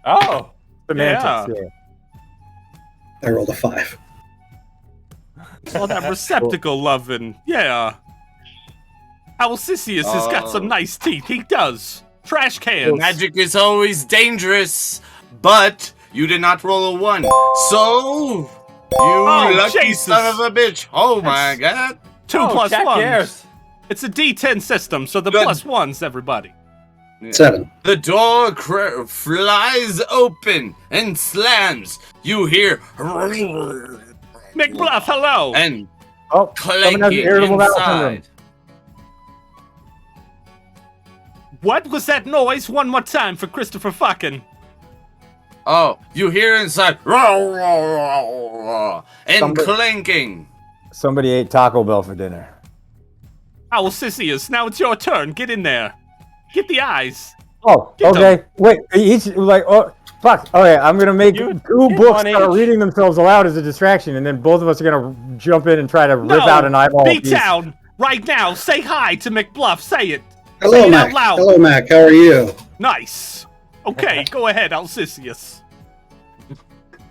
Oh, Semantics. Yeah. I rolled a 5. All that receptacle loving. Yeah. Alcisius has got some Oh. nice teeth. He does. Trash cans. Magic is always dangerous, but you did not roll a 1. So, you lucky Jesus. son of a bitch. Oh my god. 2 oh, plus check 1. yours. It's a D10 system, so the Good. plus 1s, everybody. 7. The door flies open and slams. You hear McBluff, hello. and Oh, someone has clanking irritable bowel syndrome. inside. What was that noise? One more time for Christopher fucking. Oh, you hear inside and Somebody- clanking. Somebody ate Taco Bell for dinner. Alcisius, now it's your turn. Get in there. Get the eyes. Oh, Get okay. Wait, each fuck. Okay, I'm gonna make You 2 get books one that are each. reading themselves aloud as a distraction, and then both of us are gonna jump in and try to No, rip out an eyeball. piece. B-Town, right now, say hi to McBluff. Say it. Hello, Say it Mac. out loud. Hello, Mac. How are you? Nice. Okay, go ahead, Alcisius.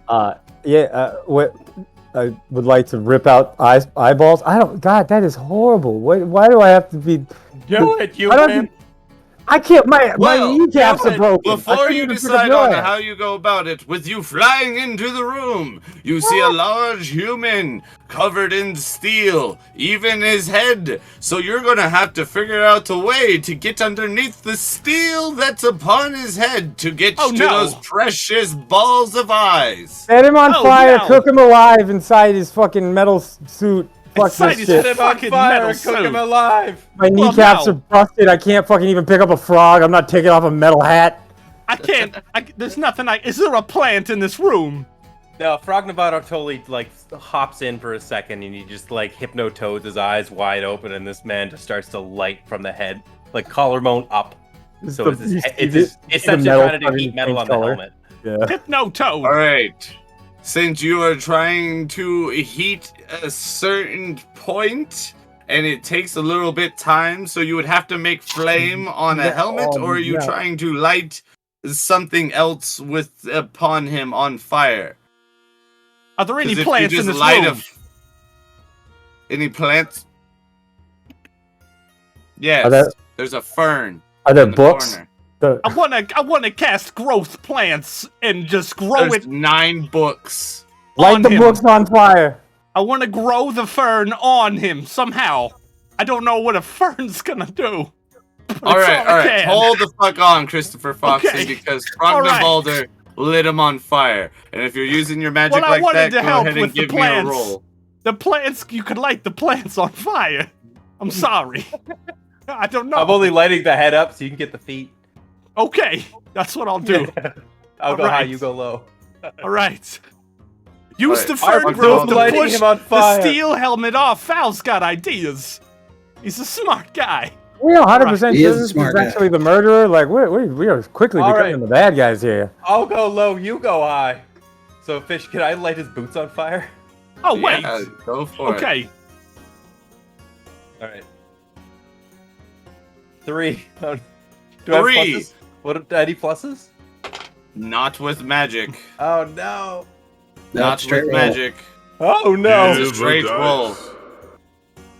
What? I would like to rip out eyeballs. I don't. God, that is horrible. Why do I have to be? Do it, you I don't wimp. I can't. My Well, kneecaps are broken. I Before couldn't you even pick up decide your on ass. how you go about it, with you flying into the room, you see a large human covered in steel, even his head. So you're gonna have to figure out a way to get underneath the steel that's upon his head to get Oh, to no. those precious balls of eyes. Set him on Oh, fire, no. cook him alive inside his fucking metal suit. Fuck Inside this his shit. Set him on Fucking fire, metal cook him suit. alive. My Well, kneecaps no. are busted. I can't fucking even pick up a frog. I'm not taking off a metal hat. I can't. There's nothing. Is there a plant in this room? No, Frog Novato totally like hops in for a second, and he just like hypnotoads his eyes wide open, and this man just starts to light from the head, like collarbone up. So it's essentially trying to do heat metal on the helmet. Yeah. Hypno Toad. All right. Since you are trying to heat a certain point, and it takes a little bit time, so you would have to make flame on a helmet, or are you trying to light something else with upon him on fire? Are there any 'Cause if plants you in just this light room? any plants? Yes. Are there- there's a fern. Are there in the books? corner. I wanna cast growth plants and just grow There's it 9 books. Light on the him. books on fire. I wanna grow the fern on him somehow. I don't know what a fern's gonna do. but All it's right. I can. Hold the fuck on, Christopher Foxy, Okay. because All right. Frognavalder lit him on fire. And if you're using your magic Well, I like wanted that, to go help ahead and with the give me a plants. roll. The plants, you could light the plants on fire. I'm sorry. I don't know. I'm only lighting the head up so you can get the feet. Okay, that's what I'll do. I'll go All high, right. you go low. All right. Use All the right. fern Our growth to lighting push him on the fire. steel helmet off. Fal's got ideas. He's a smart guy. We are 100% He sure is a this is smart guy. actually the murderer. Like we are quickly All becoming right. the bad guys here. I'll go low, you go high. So, Fish, can I light his boots on fire? Oh, wait. Yeah, go for it. Okay. All right. 3. Oh, do I have 3. pluses? What? Any pluses? Not with magic. Oh no! Not straight with roll. magic. Oh no! It's a straight Dice. roll.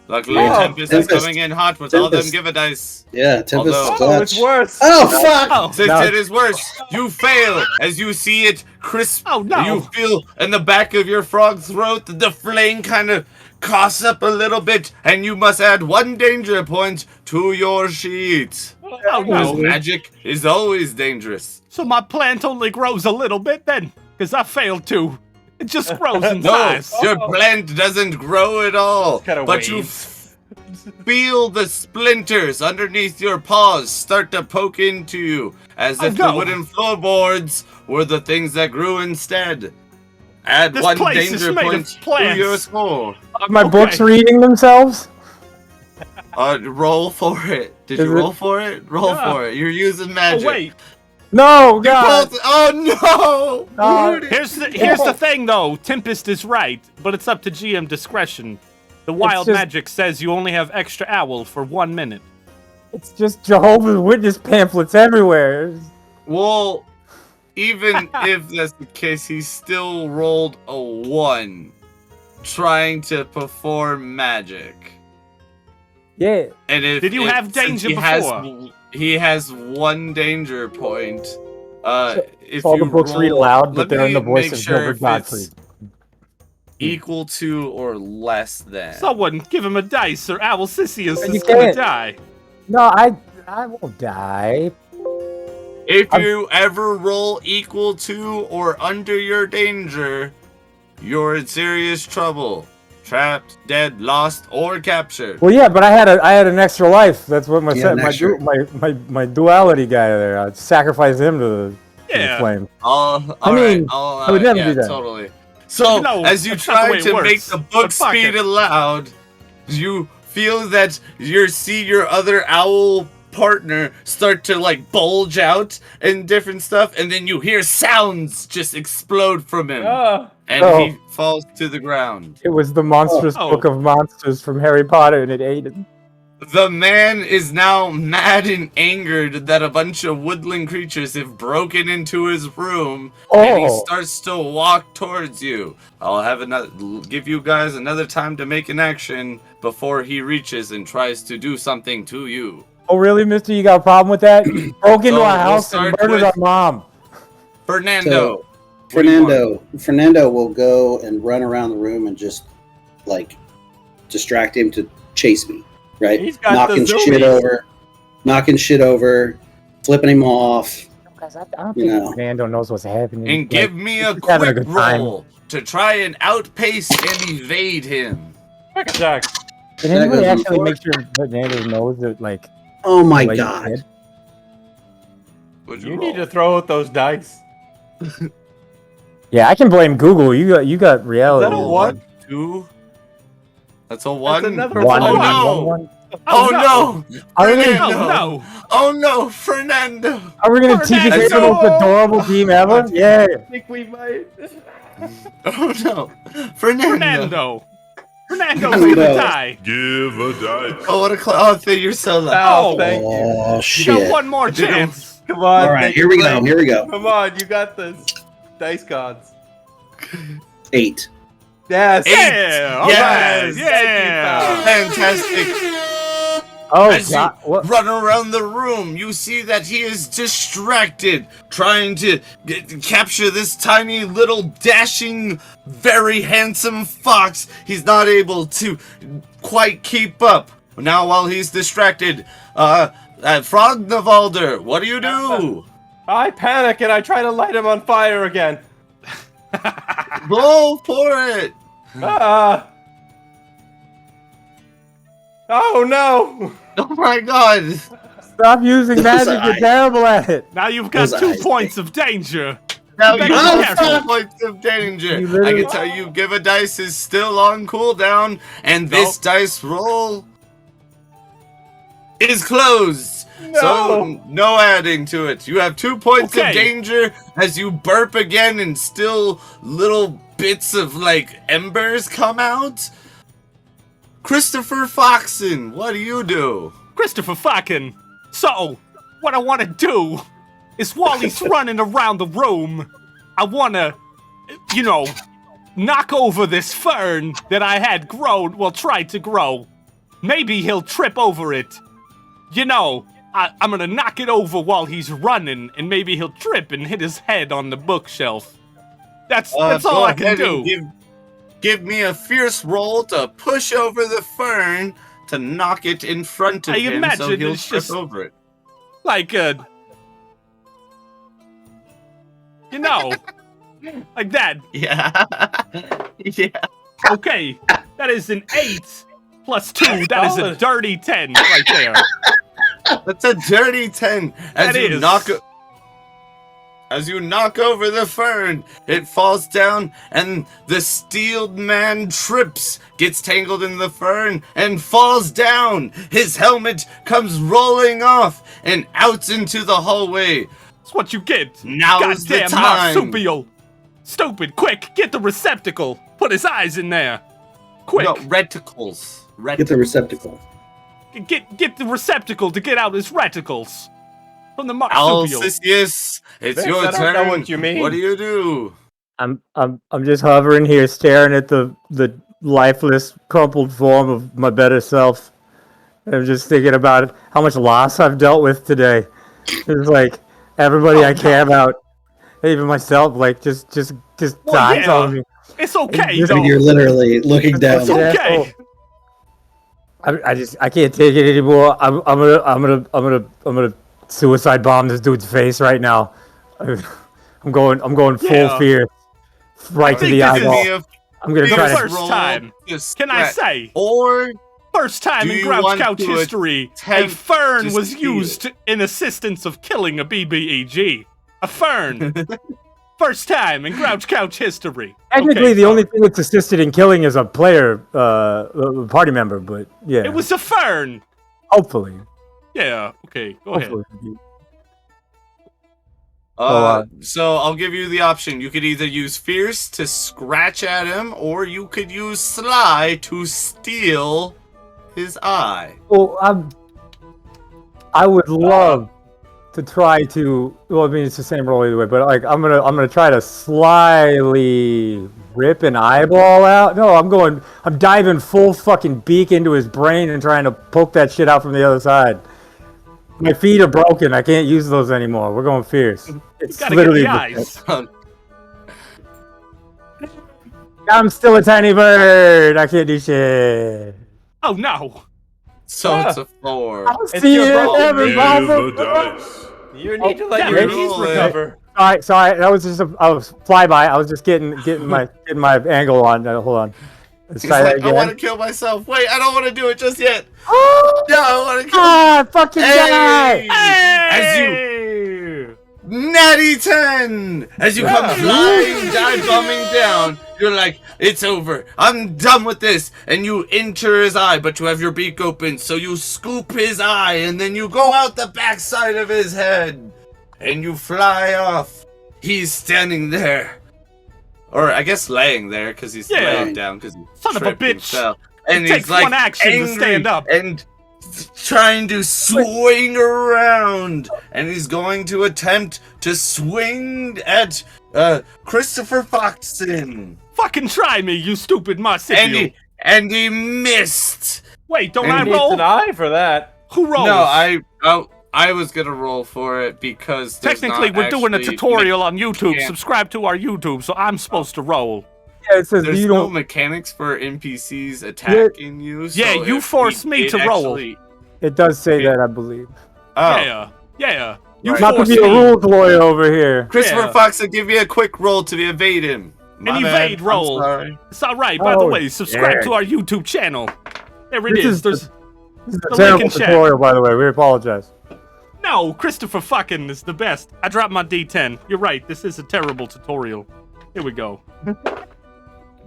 Luckily, Oh, Tempest is Tempest. coming in hot with all them Tempest. give a dice. Yeah, Tempest Although- Oh, it's clutch. worse. Oh fuck! Oh, Since No. it is worse, you fail as you see it crisp. Oh, no. You feel in the back of your frog's throat that the flame kind of coughs up a little bit, and you must add 1 danger point to your sheet. oh Because no. magic is always dangerous. So my plant only grows a little bit then? Because I failed to. It just grows in No, size. your plant doesn't grow at all. Kinda But you waves. feel the splinters underneath your paws start to poke into you, as Oh, if no. the wooden floorboards were the things that grew instead. Add This 1 place is danger made of point to plants. your score. Are my Okay. books reading themselves? Roll for it. Did Is you it- roll for it? Roll Yeah. for it. You're using Oh, magic. wait. No, You God. both- oh no! Uh, Rudy. Here's the thing, though. Tempest is right, but it's up to GM discretion. The wild just- magic says you only have extra owl for 1 minute. It's just Jehovah's Witness pamphlets everywhere. Well, even if that's the case, he still rolled a 1 trying to perform magic. Yeah. And if Did you have since danger he before? He has 1 danger point. If All you the books read roll- aloud, but let they're in me the voice make of sure Gilbert if Godfrey. it's equal to or less than. Someone give him a dice, or Owl Sissius You is gonna can't. die. No, I won't die. If you ever roll equal to or under your danger, you're in serious trouble. Trapped, dead, lost, or captured. Well, yeah, but I had an extra life. That's what my Yeah, my, extra. my duality guy there. I'd sacrifice him to the Yeah. flame. I mean, I would never do that. Totally. So, No, as you that's not the try way it to make works. the book But fuck speed it. aloud, you feel that you see your other owl partner start to like bulge out and different stuff, and then you hear sounds just explode from him, and Oh. he falls to the ground. It was the monstrous Oh. book of monsters from Harry Potter, and it ate him. The man is now mad and angered that a bunch of woodland creatures have broken into his room, and he Oh. starts to walk towards you. I'll have give you guys another time to make an action before he reaches and tries to do something to you. Oh, really, mister? You got a problem with that? You broke into So our we'll house and start murdered with- our mom. Fernando. What do you want? Fernando will go and run around the room and just like distract him to chase me, right? He's got the knocking shit over, flipping him off. Guys, I don't You think know. Fernando knows what's happening. And Like, give me a he's having a quick good time. roll to try and outpace and evade him. Quick attack. Can That anybody goes on actually four. make sure Fernando knows that, like, Oh my like, god! What'd You roll? need to throw out those dice. Yeah, I can blame Google. You got reality. Is that a one? 2. That's a 1. That's another One, Oh one. no! one. Oh no! Are we Oh gonna, no! Oh no, Fernando! are we gonna teach Fernando! the most adorable team ever? Yeah. I think we might. Oh no, Fernando! Fernando's gonna die. Give a dice. Oh, what a oh, you're so loud. Oh, thank you. Oh You shit! got one more chance. Come on. All right, make here it we play. go. Here we go. Come on, you got this. Dice gods. 8. Yes. Yeah! All Yes! right, yeah! Fantastic! Oh As god. you What? run around the room, you see that he is distracted, trying to capture this tiny little dashing, very handsome fox. He's not able to quite keep up. Now, while he's distracted, Frog Navalder, what do you do? I panic and I try to light him on fire again. Roll for it! Ah. Oh no! Oh my god! Stop using magic. You're eyes. terrible at it. Now you've got Those 2 eyes. points of danger. Now You you better be have careful. 2 points of danger. You I literally- can tell you, Give a Dice is still on cooldown, and this dice roll is closed. So no adding to it. You have 2 points of Okay. danger as you burp again, and still little bits of like embers come out. Christopher Foxen, what do you do? Christopher fucking. So, what I want to do is while he's running around the room, I want to, knock over this fern that I had grown, well, tried to grow. Maybe he'll trip over it. I'm going to knock it over while he's running, and maybe he'll trip and hit his head on the bookshelf. That's all Go I can ahead and do. Give me a fierce roll to push over the fern to knock it in front of I him so imagine he'll it's trip just- over it. Like, like that. Yeah. Yeah. Okay, that is an 8 plus 2. That is a Solid. dirty 10 right there. That's a dirty 10. That is. As you knock over the fern, it falls down, and the steeled man trips, gets tangled in the fern, and falls down. His helmet comes rolling off and out into the hallway. That's what you get. Now's the Goddamn time. marsupial. Stupid, quick, get the receptacle. Put his eyes in there. Quick, No, reticles. Get the receptacle. get the receptacle to get out his reticles. From the marsupial. Alcisius, it's Vince, your I don't know turn. what you mean. What do you do? I'm just hovering here, staring at the lifeless, crumpled form of my better self. I'm just thinking about how much loss I've dealt with today. It's like everybody I care about, even myself, like just Well, dies yeah. on me. It's okay, Just- though. You're literally looking down. It's okay. I can't take it anymore. I'm gonna suicide bomb this dude's face right now. I'm going full Yeah. fear, right to think the this is eyeball. Give me I'm gonna the try to. first time. Can I say? Or First time Do in you Grouch want Couch to history, a attempt fern to was steal? used in assistance of killing a BBEG. A fern. First time in Grouch Couch history. Technically, Okay, the only sorry. thing that's assisted in killing is a player, a party member. But yeah, It was a fern. hopefully. Yeah, okay, go ahead. Hopefully. so I'll give you the option. You could either use Fierce to scratch at him, or you could use Sly to steal his eye. Well, I would love to try to. Well, I mean, it's the same roll either way, but like, I'm gonna try to slyly rip an eyeball out. No, I'm diving full fucking beak into his brain and trying to poke that shit out from the other side. My feet are broken. I can't use those anymore. We're going fierce. It's Gotta literally. get the ice. I'm still a tiny bird. I can't do shit. Oh no! So it's a 4. I'll It's see your you fault. never, Roll the dice. You need to let yeah, your roll knees it. recover. Sorry. That was just a flyby. I was just getting my angle on. Hold on. Let's He's try that like, I want to again. kill myself. Wait, I don't want to do it just yet. Oh, No, I want to kill. God, fucking die! As you Hey! natty 10, as you come flying, dive bombing down, you're like, it's over. I'm done with this. And you enter his eye, but you have your beak open, so you scoop his eye, and then you go out the backside of his head, and you fly off. He's standing there. Or I guess laying there, because he's laying down, because he Son of a tripped and bitch. fell. And It he's takes like one action to angry stand up. and trying to swing around, and he's going to attempt to swing at Christopher Foxton. Fucking try me, you stupid marsupial. And he missed. Wait, don't and I he Needs roll? an eye for that. Who rolls? No, I was gonna roll for it because there's Technically, not we're doing a actually tutorial on YouTube. can't. Subscribe to our YouTube, so I'm supposed to roll. Yeah, it says There's you no don't. mechanics for NPCs attacking you. So Yeah, you if forced we me did to roll. actually- It does say that, I believe. Oh. Yeah. You Not to forced be a me. rules lawyer over here. Christopher Yeah. Fox will give you a quick roll to evade him. My An bad. evade I'm roll. sorry. It's all right. By the Oh, way, subscribe yeah. to our YouTube channel. There it This is. is There's This is The a terrible link in chat. tutorial, by the way. We apologize. no Christopher fucking is the best. I dropped my D10. You're right. This is a terrible tutorial. Here we go.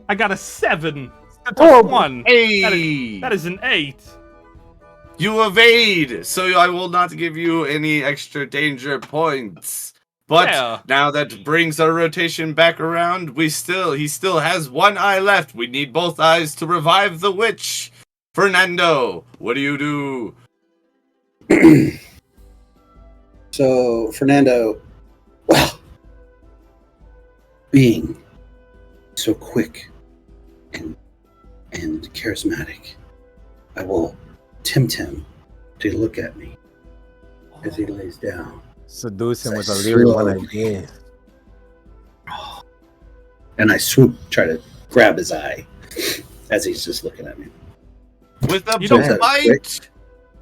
I got a 7. Horrible. 1. Hey! That is an 8. You evade, so I will not give you any extra danger points. But Yeah. now that brings our rotation back around, he still has one eye left. We need both eyes to revive the witch. Fernando, what do you do? So, Fernando, well, being so quick and charismatic, I will tempt him to look at me as he lays down. Seduce him with a Slow. little one idea. And I swoop, try to grab his eye as he's just looking at me. With a You don't- bite!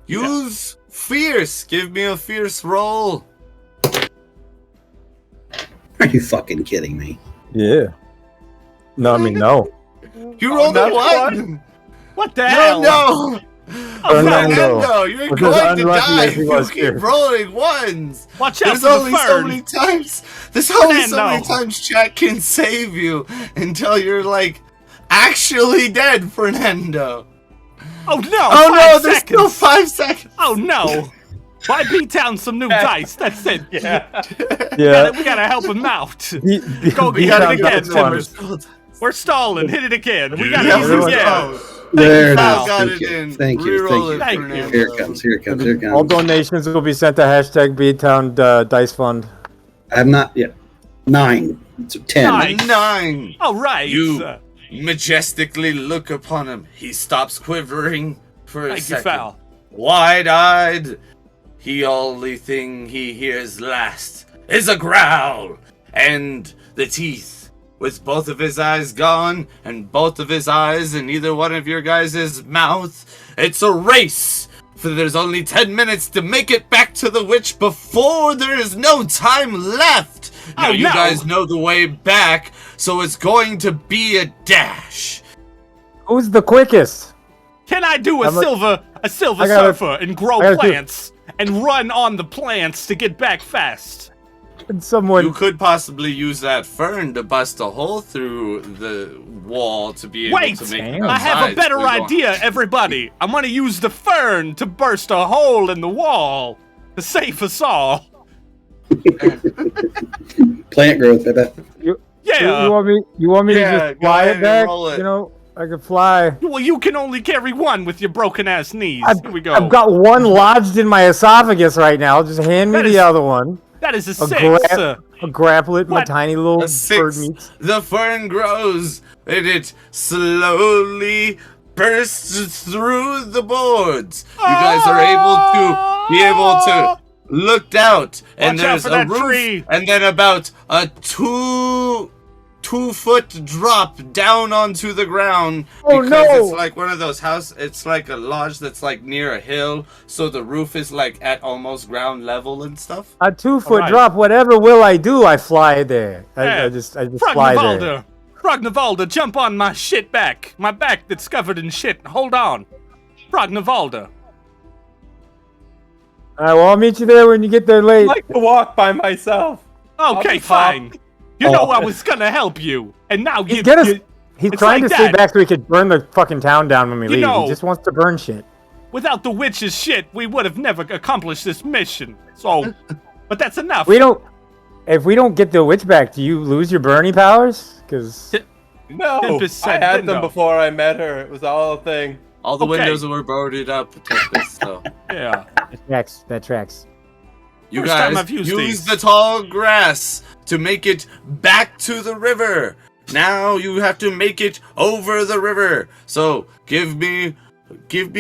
Use fierce! Give me a fierce roll! Are you fucking kidding me? Yeah. No, I mean, no. You rolled a that's 1! What the hell? No! Fernando. Fernando, you're Was going as to unlucky die as if he you was keep here. rolling ones! Watch out There's for the only so fern. many times. There's only so many Fernando. times chat can save you until you're like actually dead, Fernando. Oh no! Oh no, 5 there's seconds. still 5 seconds. Oh no! Why beat down some new dice? That's it. Yeah. Yeah. We gotta help him out. Go Beat get down it again, those Timbers. ones. We're stalling. Hit it again. We gotta Yeah, use everyone's it again. close. There it Val. is. Got Thank it you. in. Thank you. Reroll Thank it, you. Thank you. Fernando. Here it comes. Here it comes. Here it All comes. donations will be sent to hashtag Beatown Dice Fund. I'm not yet. 9. It's a 10. 9. 9. All right. You majestically look upon him. He stops quivering for a Thank you, second. Val. Wide-eyed, the only thing he hears last is a growl, and the teeth, with both of his eyes gone, and both of his eyes in either one of your guys' mouth. It's a race, for there's only 10 minutes to make it back to the witch before there is no time left. Now Oh, you no. guys know the way back, so it's going to be a dash. Who's the quickest? Can I do a I'm a- silver I gotta- surfer and grow I gotta do- plants and run on the plants to get back fast? Can someone? You could possibly use that fern to bust a hole through the wall to be able Wait, to make Damn. I have a outside, better so you don't- idea, everybody. I'm gonna use the fern to burst a hole in the wall to save us all. Plant growth, I bet. Yeah. You want me? You want me Yeah, to just go fly ahead it and back? roll it. You know, I can fly. Well, you can only carry one with your broken ass knees. Here we go. I've got one lodged in my esophagus right now. Just hand me That the is- other one. That is a I'll 6. I'll grapple it in my What? tiny little A bird 6. meats. The fern grows, and it slowly bursts through the boards. You guys are able to look out, and Watch out there's for a that roof, tree. and then about a 2-foot drop down onto the ground. Oh, Because no. it's like one of those houses. It's like a lodge that's like near a hill, so the roof is like at almost ground level and stuff. A 2-foot Alright. drop. Whatever will I do? I fly there. I just fly there. Frognavalda, jump on my shit back. My back that's covered in shit. Hold on. Frognavalda. All right. Well, I'll meet you there when you get there I late. like to walk by myself. Okay, just hop. fine. You know I was gonna help you, and now He's you. gonna. you- He's it's trying like to stay that. back so he could burn the fucking town down when we You leave. know- He just wants to burn shit. Without the witch's shit, we would have never accomplished this mission. So, but that's enough. We don't. If we don't get the witch back, do you lose your Bernie powers? Because No, 10% I had window. them before I met her. It was all a thing. All the Okay. windows were boarded up. So Yeah. that tracks. you First time guys I've used use these. the tall grass to make it back to the river. Now you have to make it over the river. So give me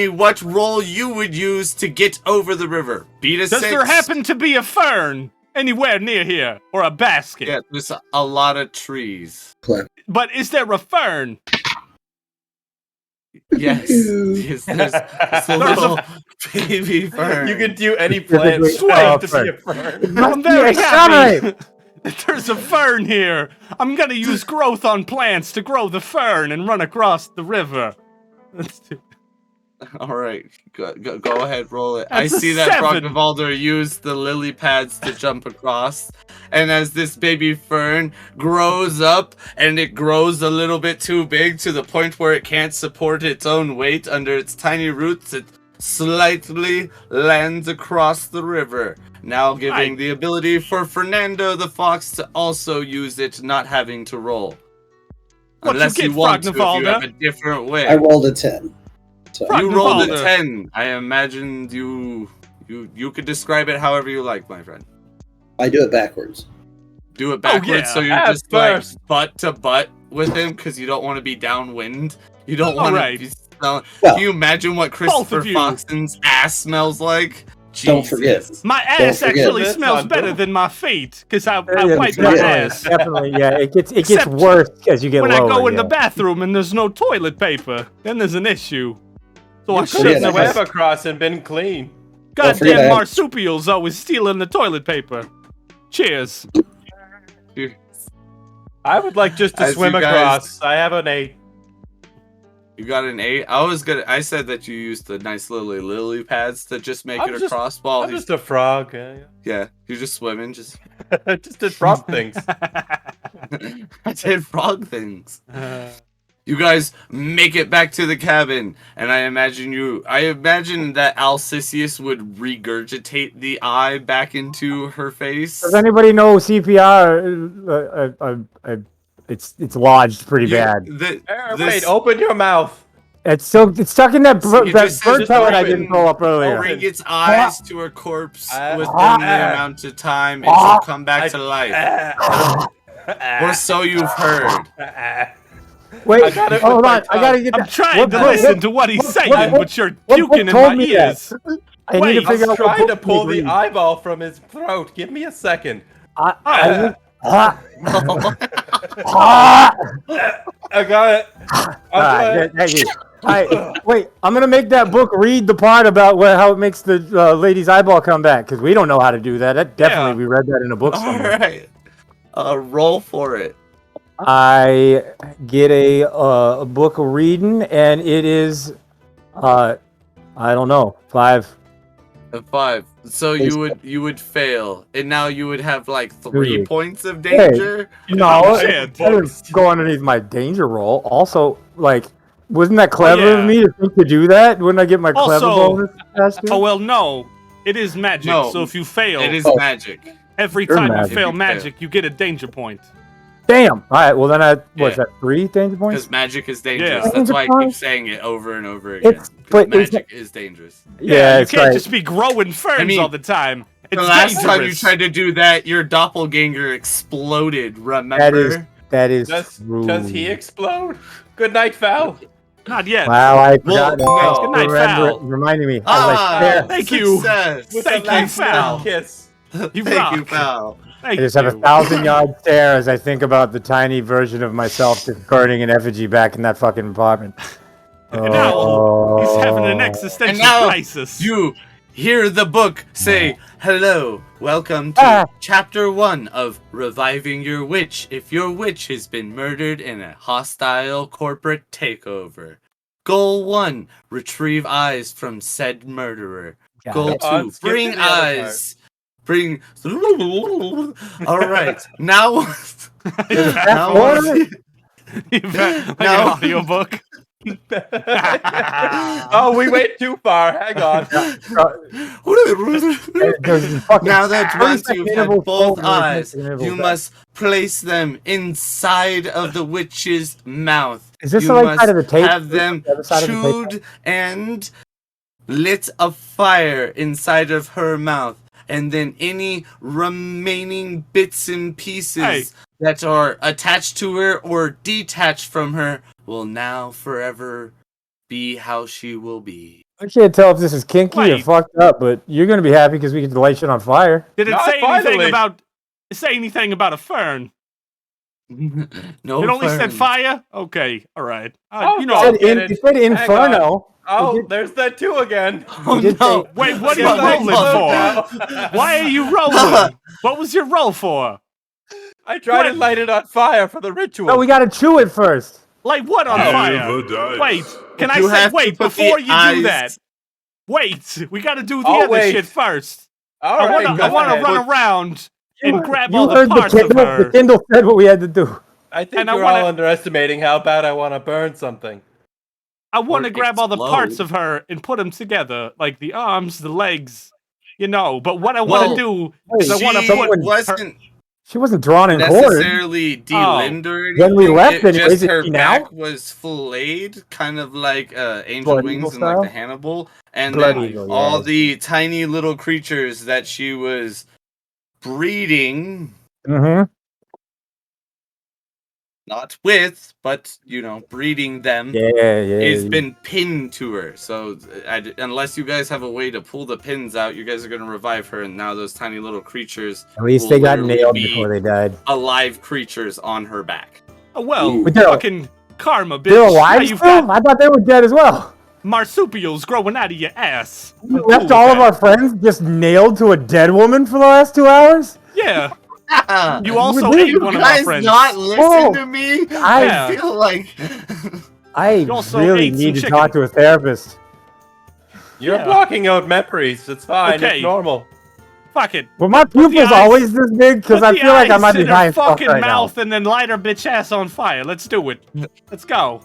what roll you would use to get over the river. Beat a Does 6. there happen to be a fern anywhere near here, or a basket? Yeah, there's a lot of trees. But is there a fern? Yes, yes, there's a little baby fern. You can do any plant Sweet. trying to Fern. be a fern. I'm be very a happy. There's a fern here. I'm gonna use growth on plants to grow the fern and run across the river. All right, go ahead, roll it. That's I a see that 7. Frognavalder used the lily pads to jump across, and as this baby fern grows up, and it grows a little bit too big to the point where it can't support its own weight under its tiny roots, it slightly lands across the river, now giving Right. the ability for Fernando the fox to also use it, not having to roll. What you Unless get, you want to, if you Frognavalda? have a different way. I rolled a 10. So Frog- You rolled a Frognavalda. 10. I imagined you could describe it however you like, my friend. I do it backwards. Do it backwards yeah. so you're At just like first. butt to butt with him because you don't want to be downwind. You don't want Alright. to be smelling. Well, Can you imagine what both Christopher of you. Foxton's ass smells like? Don't forget. Jesus. My Don't ass forget. actually That's smells not better good. than my feet because I Yeah, wipe my definitely. ass. Definitely, yeah. It gets Except worse as you get When lower. I go in yeah. the bathroom and there's no toilet paper, then there's an issue. So I You shouldn't could Yeah, have have. swam across and been clean. Don't forget Goddamn I have- marsupials always stealing the toilet paper. Cheers. I would like just to As swim you guys- across. I have an 8. You got an 8. I said that you used the nice little lily pads to just make I'm it just- across. While I'm he's just a frog. yeah, you're just swimming. Just Just did frog things. I did frog things. You guys make it back to the cabin, and I imagine that Alcisius would regurgitate the eye back into her face. Does anybody know CPR? It's lodged pretty bad. Wait, open your mouth. It's stuck in that, So you that just- bird just pellet I open- didn't throw up earlier. Bring its eyes to her corpse within the amount of time, and Ah. she'll come back to life. Or so you've heard. Wait, I got it hold with my on. I gotta get I'm that. trying What to book- listen to what he's saying, what- but you're what puking book in told my me that? ears. I need Wait, to I'm figure out what trying book to pull we the read. eyeball from his throat. Give me a second. I I got it. Alright, thank you. Alright, wait, I'm gonna make that book read the part about how it makes the lady's eyeball come back, because we don't know how to do that. That definitely, Yeah. we read that in a book All somewhere. right, roll for it. I get a book of reading, and it is, I don't know, 5. A 5. So you would fail, and now you would have like 3 Really? points of danger. No, shit. I didn't go underneath my danger roll. Also, like, wasn't that clever yeah. of me to think to do that? Wouldn't I get my clever Also- bonus? faster? Oh well, no. It is magic, No, so if you fail, It is Oh. magic. every You're time magic. you fail You fail. magic, you get a danger point. Damn. All right. Well, then what's Yeah. that? 3 danger points? Because magic is dangerous. Yeah. That's why I Danger keep saying it over and over again. It's- 'Cause but it's magic is dangerous. Yeah, you it's can't right. just be growing ferns mean, all the time. It's The last dangerous. time you tried to do that, your doppelganger exploded. Remember? That is Does true. he explode? Good night, Val. Not yet. Wow, I Well, forgot. no. Good night, Val. Reminding me. I was like, there. Thank you. Success. Thank you, Val. Kiss. You Thank you, rock. pal. I Thank just have you. 1,000-yard stare as I think about the tiny version of myself just burning in effigy back in that fucking apartment. And now he's having an existential And now crisis. you hear the book say, "Hello, welcome to chapter 1 of Reviving Your Witch if your witch has been murdered in a hostile corporate takeover. Goal 1, retrieve eyes from said murderer. Goal 2, Skip bring to the other eyes. Bring. Alright, now. now What? Like an Now- audiobook. Oh, we went too far. Hang on. Now that once you've had both eyes, you must place them inside of the witch's mouth. Is this you the right must side of the tape? have them The other side of the tape? chewed and lit a fire inside of her mouth. And then any remaining bits and pieces that are attached to her or detached from her will now forever be how she will be. I can't tell if this is kinky or Wait. fucked up, but you're gonna be happy because we can light shit on fire. Did it Not say anything finally. about a fern? No, It only fern. said fire? Okay, alright. Oh, You no. know, It said Inferno. Oh, did- there's that two again. Oh did no! wait, what are Guess you I rolling explode for? now. Why are you rolling? What was your roll for? I tried to What? light it on fire for the ritual. No, we gotta chew it first. Like what on Live fire? or die. Wait, can I You say have to wait put before the you eyes- do that? Wait, we gotta do the I'll other wait. shit first. All I right, wanna go ahead. run around and grab You all the heard parts Kindle, of her. The Kindle said what we had to do. I think and I you're wanna- all underestimating how bad I want to burn something. I want to Or grab all the parts explode. of her and put them together, like the arms, the legs, you know. But what I want to Well, do wait, is I want to She put her. wasn't She wasn't drawn and quartered. necessarily delimbed or anything. When we left, it anyways, just is her she now? back was filleted, kind of like Angel Blood Wings Eagle and like style? the Hannibal, and Blood then Eagle, yeah, all I the tiny little creatures that she was breeding, Mm-hmm. not with, but breeding them. Yeah. It's been pinned to her, so unless you guys have a way to pull the pins out, you guys are gonna revive her, and now those tiny little creatures, At least will they got literally nailed be before they died. alive creatures on her back. Oh, well, But they're- fucking karma, bitch. They're Now alive you've still? got I thought they were dead as well. marsupials growing out of your ass. We I'm left cool all with of our friends just nailed to a dead woman for the last 2 hours? Yeah, you also did. ate You one of our guys friends. not listen Oh, to me? I I feel like I also really ate some need to chicken. talk to a therapist. You're Yeah. blocking out memories. It's fine. Okay. It's normal. Fuck it. Were my the pupils eyes- always this big? Because Put I the feel like I eyes might be in her high as fuck fucking right mouth now. and then light her bitch ass on fire. Let's do it. Let's go.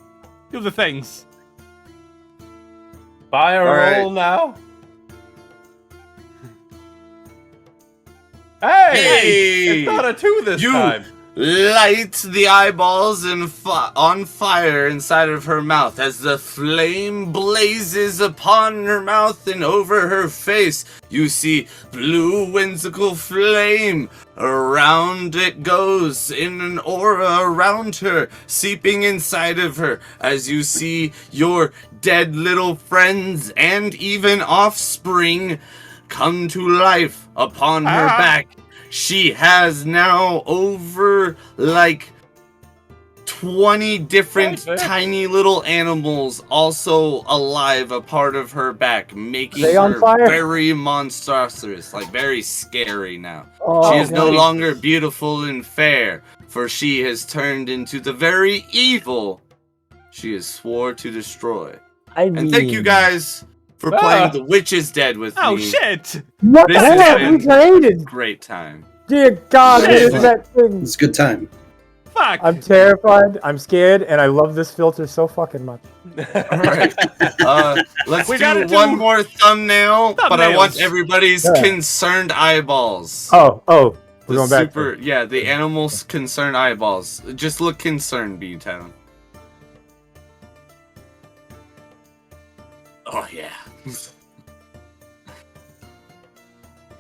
Do the things. Fire All right. roll now. Hey! Hey! It's not a 2 this You- time. light the eyeballs on fire inside of her mouth as the flame blazes upon her mouth and over her face. You see blue whimsical flame. Around it goes in an aura around her, seeping inside of her as you see your dead little friends and even offspring come to life upon her back. She has now over like 20 different Right, bitch. tiny little animals also alive a part of her back, making They on her fire? very monstrous, like very scary now. Oh, She is no God. longer beautiful and fair, for she has turned into the very evil she has swore to destroy. And thank you guys for playing The Witch is Dead with Oh me. shit! What This the has hell? been- We traded. Great time. Dear God, what Shit. is that thing? It's a good time. Fuck! I'm terrified. I'm scared, and I love this filter so fucking much. Alright. Let's We do gotta do one more thumbnail, but I want thumbnails. everybody's Yeah. concerned eyeballs. Oh, we're The going back. super, yeah, the animals' concerned eyeballs. Just look concerned, B-Town. Oh, yeah.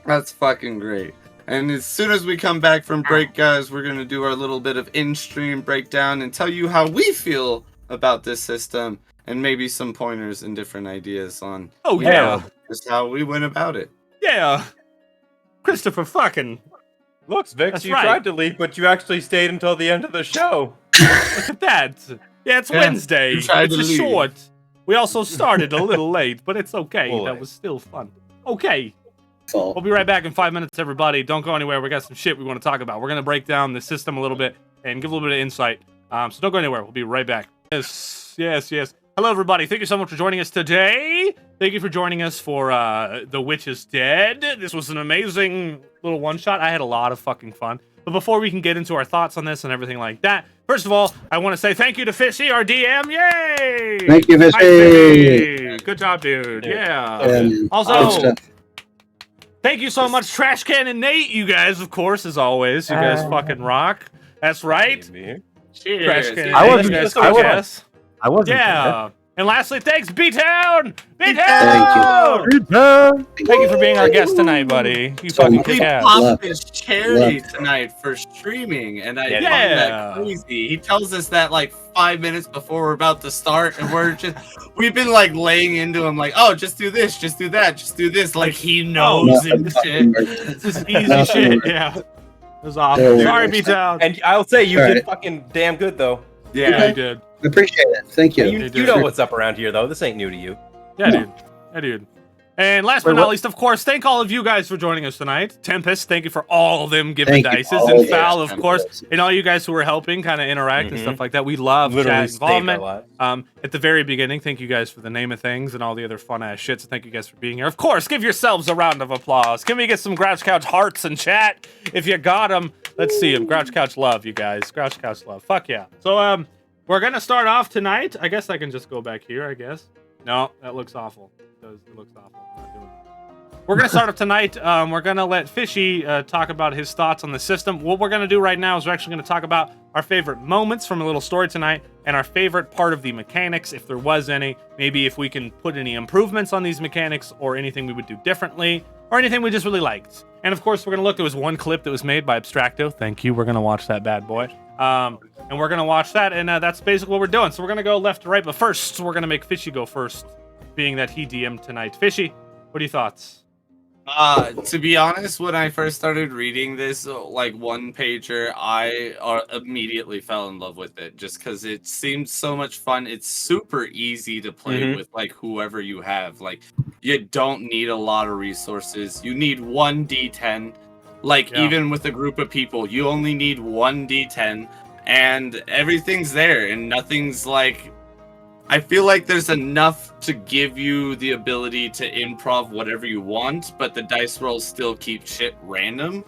That's fucking great. And as soon as we come back from break, guys, we're going to do our little bit of in-stream breakdown and tell you how we feel about this system and maybe some pointers and different ideas on Oh, you know, yeah. just how we went about it. Yeah. Christopher fucking. Looks, Vix, That's you right. tried to leave, but you actually stayed until the end of the show. Look at that. Yeah, it's Yeah, Wednesday. you tried It's to a leave. short. We also started a little late, but it's okay. Well, That late. was still fun. Okay. Fall. We'll be right back in 5 minutes, everybody. Don't go anywhere. We got some shit we want to talk about. We're going to break down the system a little bit and give a little bit of insight. So don't go anywhere. We'll be right back. Yes. Hello, everybody. Thank you so much for joining us today. Thank you for joining us for The Witch is Dead. This was an amazing little one-shot. I had a lot of fucking fun. But before we can get into our thoughts on this and everything like that, first of all, I want to say thank you to Fishy, our DM. Yay! Thank you, Hi, Fishy. Fishy. Good job, dude. Yeah. And Also, good stuff. thank you so much, Trash Can and Nate. You guys, of course, as always. You guys fucking rock. That's right. Maybe. Trash Cheers. Can. I and wasn't- Nate, you guys I kick wasn't- ass. I wasn't. Yeah. And lastly, thanks, B-Town! Thank B-Town! There. Thank you for being our guest tonight, buddy. You So fucking much. We kick ass. Love popped his cherry Love it. tonight for streaming, and I Yeah. find Yeah. that crazy. He tells us that like 5 minutes before we're about to start, and we've been like laying into him, like, oh, just do this, just do that, just do this. Like he knows Nothing and fucking shit. works. This is easy Nothing shit. works. Yeah. It was awesome. No Sorry, worries. B-Town. And I'll say you All did right. fucking damn good though. Yeah, Yeah. you did. I appreciate it. Thank you. You, They you did. know what's up around here though. This ain't new to you. Yeah, dude. Yeah, dude. And last but Wait, not what? least, of course, thank all of you guys for joining us tonight. Tempest, thank you for all of them giving Thank you, dices. all And of Foul, those of course, Tempest. and all you guys who were helping kind of interact and Mhm. stuff like that. We love Literally chat saved our involvement. lives. At the very beginning, thank you guys for the name of things and all the other fun ass shit. So thank you guys for being here. Of course, give yourselves a round of applause. Can we get some Grouch Couch hearts in chat if you got them? Let's see them. Grouch Couch love, you guys. Grouch Couch love. Fuck yeah. So we're gonna start off tonight. I guess I can just go back here. I guess. No, that looks awful. It looks awful. I'm not doing that. We're gonna start up tonight. We're gonna let Fishy talk about his thoughts on the system. What we're gonna do right now is we're actually gonna talk about our favorite moments from a little story tonight and our favorite part of the mechanics, if there was any. Maybe if we can put any improvements on these mechanics or anything we would do differently or anything we just really liked. And of course, we're gonna look. There was one clip that was made by Abstracto. Thank you. We're gonna watch that bad boy. And we're gonna watch that, and that's basically what we're doing. So we're gonna go left to right, but first we're gonna make Fishy go first, being that he DM'd tonight. Fishy, what are your thoughts? To be honest, when I first started reading this, like one pager, I immediately fell in love with it just because it seemed so much fun. It's super easy to play Mhm. with like whoever you have. Like you don't need a lot of resources. You need one D10. Like Yeah. even with a group of people, you only need one D10, and everything's there, and nothing's like. I feel like there's enough to give you the ability to improv whatever you want, but the dice rolls still keep shit random.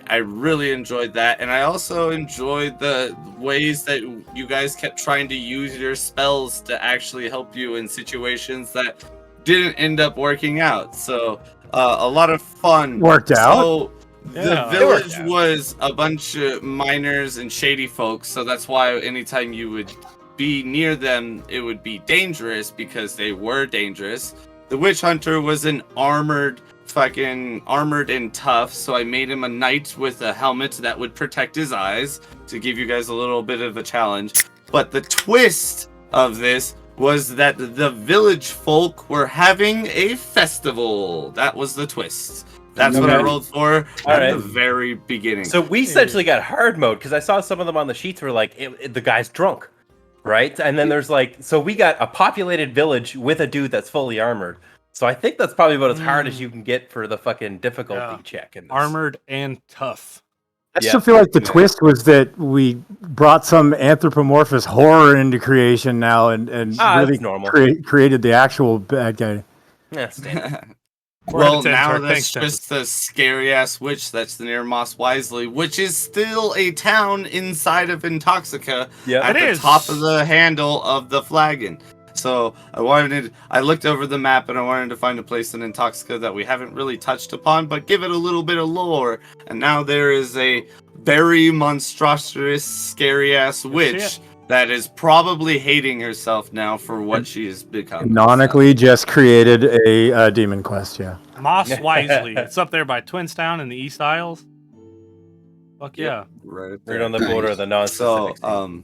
I really enjoyed that, and I also enjoyed the ways that you guys kept trying to use your spells to actually help you in situations that didn't end up working out. So a lot of fun. Worked out. So Yeah. the It worked village out. was a bunch of miners and shady folks, so that's why anytime you would be near them, it would be dangerous because they were dangerous. The witch hunter was an armored and tough, so I made him a knight with a helmet that would protect his eyes to give you guys a little bit of a challenge. But the twist of this was that the village folk were having a festival. That was the twist. That's what I Okay. rolled for All at right. the very beginning. So we essentially got hard mode because I saw some of them on the sheets were like the guy's drunk, right? And then there's like, so we got a populated village with a dude that's fully armored. So I think that's probably about as hard as you can get for the fucking difficulty Yeah. check. In this. Armored and tough. I Yeah. still feel like the Yeah. twist was that we brought some anthropomorphous horror into creation now and That's really normal. created the actual bad guy. Yeah, standard. Well, We're now at 10, that's thanks, just the scary ass witch that's near Moss Wisely, which is still a town inside of Intoxica Yeah. at It the is. top of the handle of the flagon. So I looked over the map and I wanted to find a place in Intoxica that we haven't really touched upon, but give it a little bit of lore. And now there is a very monstrous, scary ass witch shit. that is probably hating herself now for what she has become. Canonically, just created a demon quest. Yeah. Moss Wisely. It's up there by Twinstown in the East Isles. Fuck yeah. Right, up Right there. on the border of the non-specific. So,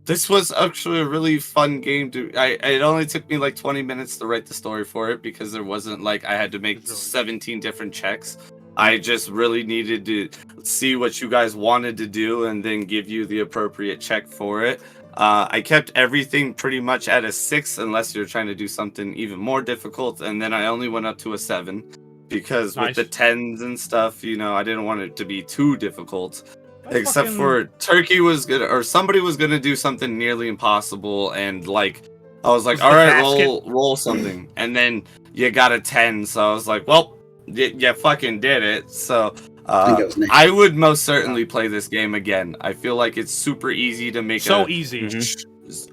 This was actually a really fun game to. It only took me like 20 minutes to write the story for it because there wasn't like I had to make 17 different checks. I just really needed to see what you guys wanted to do and then give you the appropriate check for it. I kept everything pretty much at a 6 unless you're trying to do something even more difficult, and then I only went up to a 7 because with the 10s and stuff, you know, I didn't want it to be too difficult. Except for Turkey was gonna, or somebody was gonna do something nearly impossible, and like I was like, all right, roll something, and then you got a 10, so I was like, well, you fucking did it. So I would most certainly play this game again. I feel like it's super easy to make. So easy.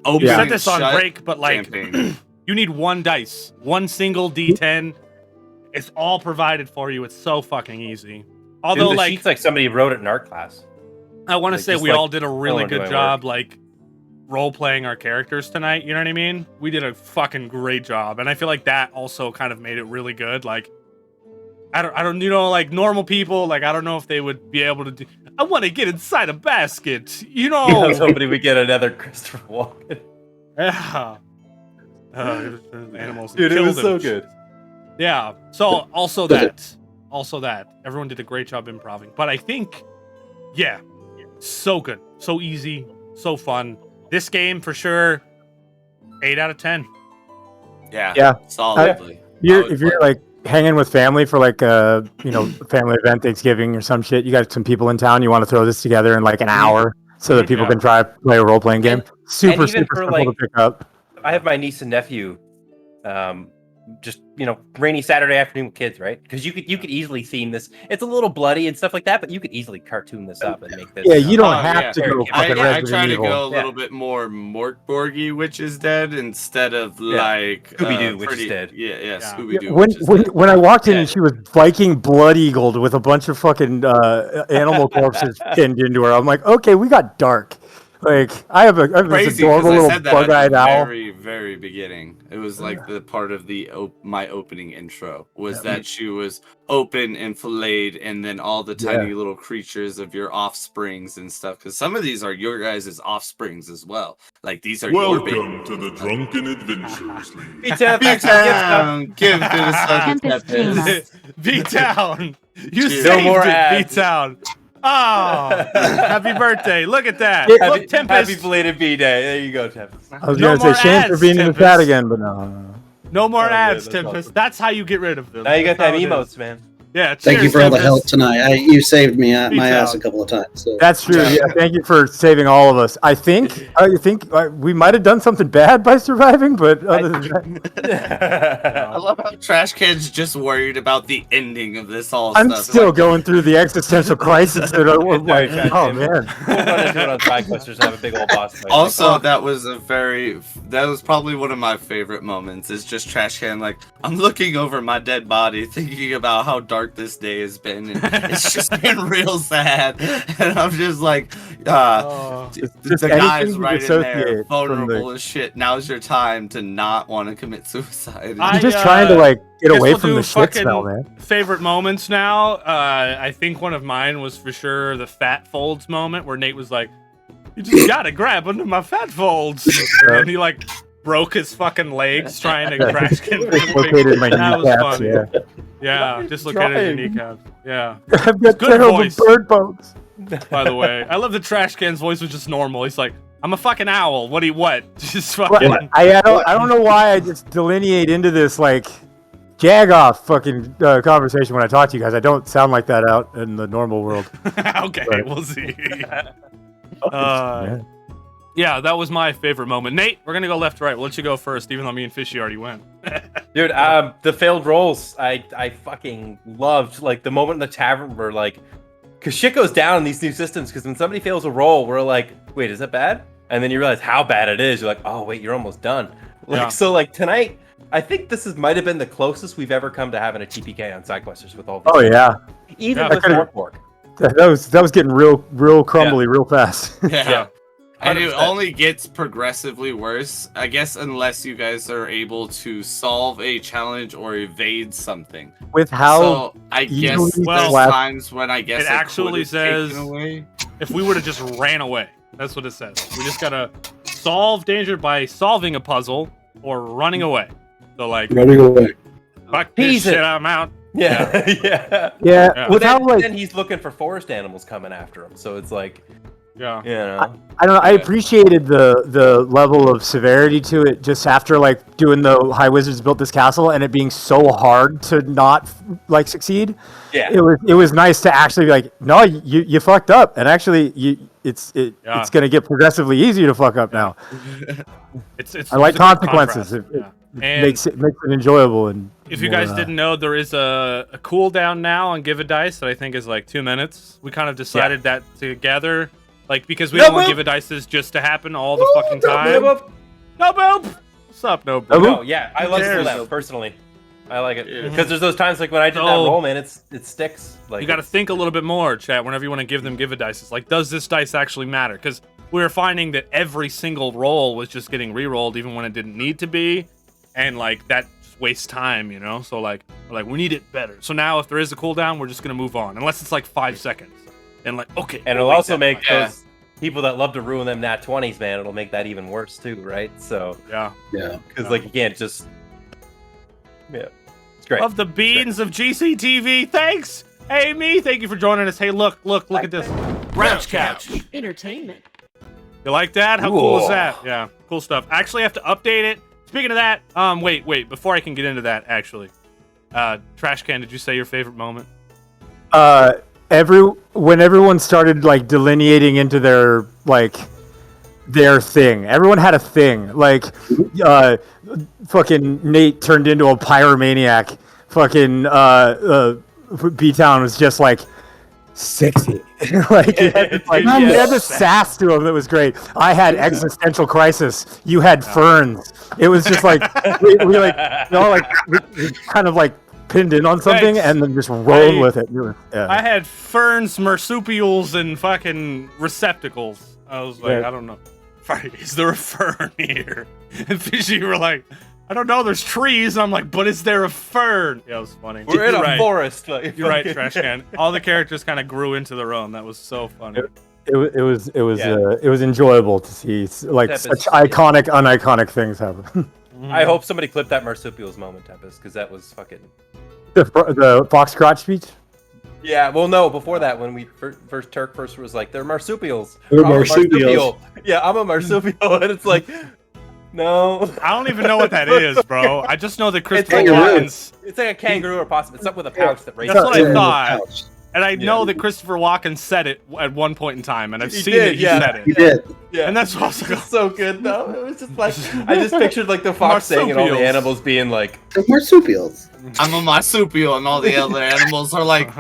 Open You set this on break, but like campaign. you need one dice, one single D10. It's all provided for you. It's so fucking easy. Although the like sheet's like somebody wrote it in art class. I want to say we all did a really good job, work. like role playing our characters tonight. You know what I mean? We did a fucking great job, and I feel like that also kind of made it really good. Like, I don't, you know, like normal people, like I don't know if they would be able to do. I want to get inside a basket, you know. I was hoping we get another Christopher Walken. Yeah. Animals. Dude, it killed was him. so good. Yeah. So also that everyone did a great job improving, but I think, yeah. So good, so easy, so fun. This game for sure, 8 out of 10. Yeah. Solidly. If you're like hanging with family for like a family event, Thanksgiving or some shit, you got some people in town, you want to throw this together in like an hour so that people can try to play a role playing game. Super simple to pick up. I have my niece and nephew. Just rainy Saturday afternoon with kids, right? Because you could easily theme this. It's a little bloody and stuff like that, but you could easily cartoon this up and make this. Yeah, you don't have to go fucking I Resident try to Evil. go a little bit more Morkborgy, Witch is Dead, instead of like Scooby-Doo, Witch is Dead. Yeah. Scooby-Doo. When I walked in and she was Viking blood eagled with a bunch of fucking animal corpses pinned into her, I'm like, okay, we got dark. Like I have this adorable little bug-eyed owl. Very, very beginning. It was like the part of the my opening intro was that she was open and filleted, and then all the tiny little creatures of your offsprings and stuff. Because some of these are your guys' offsprings as well. Like these are your babies. Welcome to the Drunken Adventures League. B-Town, give to the Tempest B-Town, you Cheers. saved No more it, ads. B-Town. Oh, happy birthday! Look at that. Look, Tempest. Happy belated B-Day. There you go, Tempest. I was No gonna say more shame for ads, being in the Tempest. chat again, but no. No more Oh, ads, yeah, that's Tempest. awesome. That's how you get rid of them. Now you got That's that how it is. emotes, man. Yeah. Thank you cheers, for all the Tempest. help tonight. You saved me my Me ass too. a couple of times. So. That's true. Yeah, thank you for saving all of us. I think we might have done something bad by surviving, but other than that, I love how Trash Can's just worried about the ending of this all I'm stuff. still going through the existential crisis that I was like, oh man. We'll run into it on side questers and have a big old boss fight. Also, that was probably one of my favorite moments. Is just Trash Can like, I'm looking over my dead body, thinking about how dark this day has been, and it's just been real sad. And I'm just like, Just the guy's anything you right in dissociate there, from vulnerable as shit. Now's your time to not want to commit suicide. I- I'm just trying to like get guess away we'll from do the shit fucking smell, man. Favorite moments now. I think one of mine was for sure the fat folds moment where Nate was like, "You just gotta grab under my fat folds," and he like broke his fucking legs trying to Trash Can. Dislocated my That was kneecaps, funny. yeah. Yeah, dislocated your trying. kneecaps. Yeah. I've got Good terrible voice. bird bones. By the way, I love the Trash Can's voice was just normal. He's like, "I'm a fucking owl. What? Just fucking." Well, I don't know why I just delineate into this like jagoff fucking conversation when I talk to you guys. I don't sound like that out in the normal world. Okay, Right. we'll see. Yeah. Yeah, that was my favorite moment. Nate, we're gonna go left to right. We'll let you go first, even though me and Fishy already went. Dude, the failed rolls, I fucking loved. Like the moment in the tavern where like, cause shit goes down in these new systems. Cause when somebody fails a roll, we're like, wait, is that bad? And then you realize how bad it is. You're like, oh wait, you're almost done. Like Yeah. so, like tonight, I think this might have been the closest we've ever come to having a TPK on SideQuesters with all these. Oh yeah, even Yeah, with I could've- Fork. that was getting real crumbly real fast. Yeah. And it 100%. only gets progressively worse, I guess, unless you guys are able to solve a challenge or evade something. With how So I guess easily there's Well, times when I guess it actually could have taken says- away. If we would have just ran away, that's what it says. We just gotta solve danger by solving a puzzle or running away. So like, Running away. fuck this He's shit, it. I'm out. Yeah, yeah. Yeah. Yeah. Well, Without like, then he's looking for forest animals coming after him. So it's like, Yeah. you know. I don't know. I Yeah. appreciated the level of severity to it just after like doing the High Wizards built this castle and it being so hard to not like succeed. Yeah. It was nice to actually be like, no, you fucked up, and actually it's gonna get progressively easier to fuck up now. It's I like it's a good consequences. contrast. It Yeah. makes it enjoyable. And If you more, guys didn't know, there is a cooldown now on Give a Dice that I think is like 2 minutes. We kind of decided that together, like because we No don't want boop. Give a Dices just to happen all the fucking time. No, No boop. What's up, no boop? No boop. no, yeah, I like cares? that personally. I like it Yeah. because there's those times like when I did that So- roll, man, it sticks. Like You got to think a little bit more, chat. Whenever you want to give them Give a Dices, like, does this dice actually matter? Because we were finding that every single roll was just getting re-rolled, even when it didn't need to be, and like that just wastes time, you know. So like, we're like, we need it better. So now, if there is a cooldown, we're just gonna move on, unless it's like 5 seconds. And like, okay, And it'll we'll wait also that make much. Yeah. those people that love to ruin them nat 20s, man. It'll make that even worse too, right? So Yeah. Yeah. because like you can't just it's great. Of the beans of GCTV, thanks, Amy. Thank you for joining us. Hey, look at this. TheGrouchCouch. Entertainment. You like that? How cool is Whoa. that? Yeah, cool stuff. Actually, I have to update it. Speaking of that, wait, before I can get into that, actually, Trash Can, did you say your favorite moment? when everyone started like delineating into their thing. Everyone had a thing. Like, fucking Nate turned into a pyromaniac. Fucking B-Town was just like sexy. Like, he had, this, like he had this sass to him that was great. I had existential crisis. You had ferns. It was just like we like, you know, like we kind of like pinned in on something Thanks. and then just rolled with it. Yeah. I had ferns, marsupials, and fucking receptacles. I was like, Yeah. I don't know. Is there a fern here? And Fishy were like, I don't know. There's trees. I'm like, but is there a fern? Yeah, it was funny. We're in You're a right. forest. Like, You're right, Trash Can. All the characters kind of grew into their own. That was so funny. It was Yeah. enjoyable to see like Tempest, such iconic, uniconic things happen. I hope somebody clipped that marsupials moment, Tempest, because that was fucking. the Fox Crotch speech. Yeah, well, no. Before that, when we Turk first was like, "They're marsupials." They're I'm a marsupials. marsupial. Yeah, I'm a marsupial, and it's like, no. I don't even know what that is, bro. I just know that Christopher like a Walken's. It's like a kangaroo or possum. It's something with a pouch that raises. That's what I Yeah. thought. Ouch. And I know that Christopher Walken said it at one point in time, and I've He seen did, that he yeah. said He it. did. Yeah, And that's also it's so good though. It was just like I just pictured like the fox saying and all the Marsupials. animals being like, They're marsupials. I'm a marsupial, and all the other animals are like,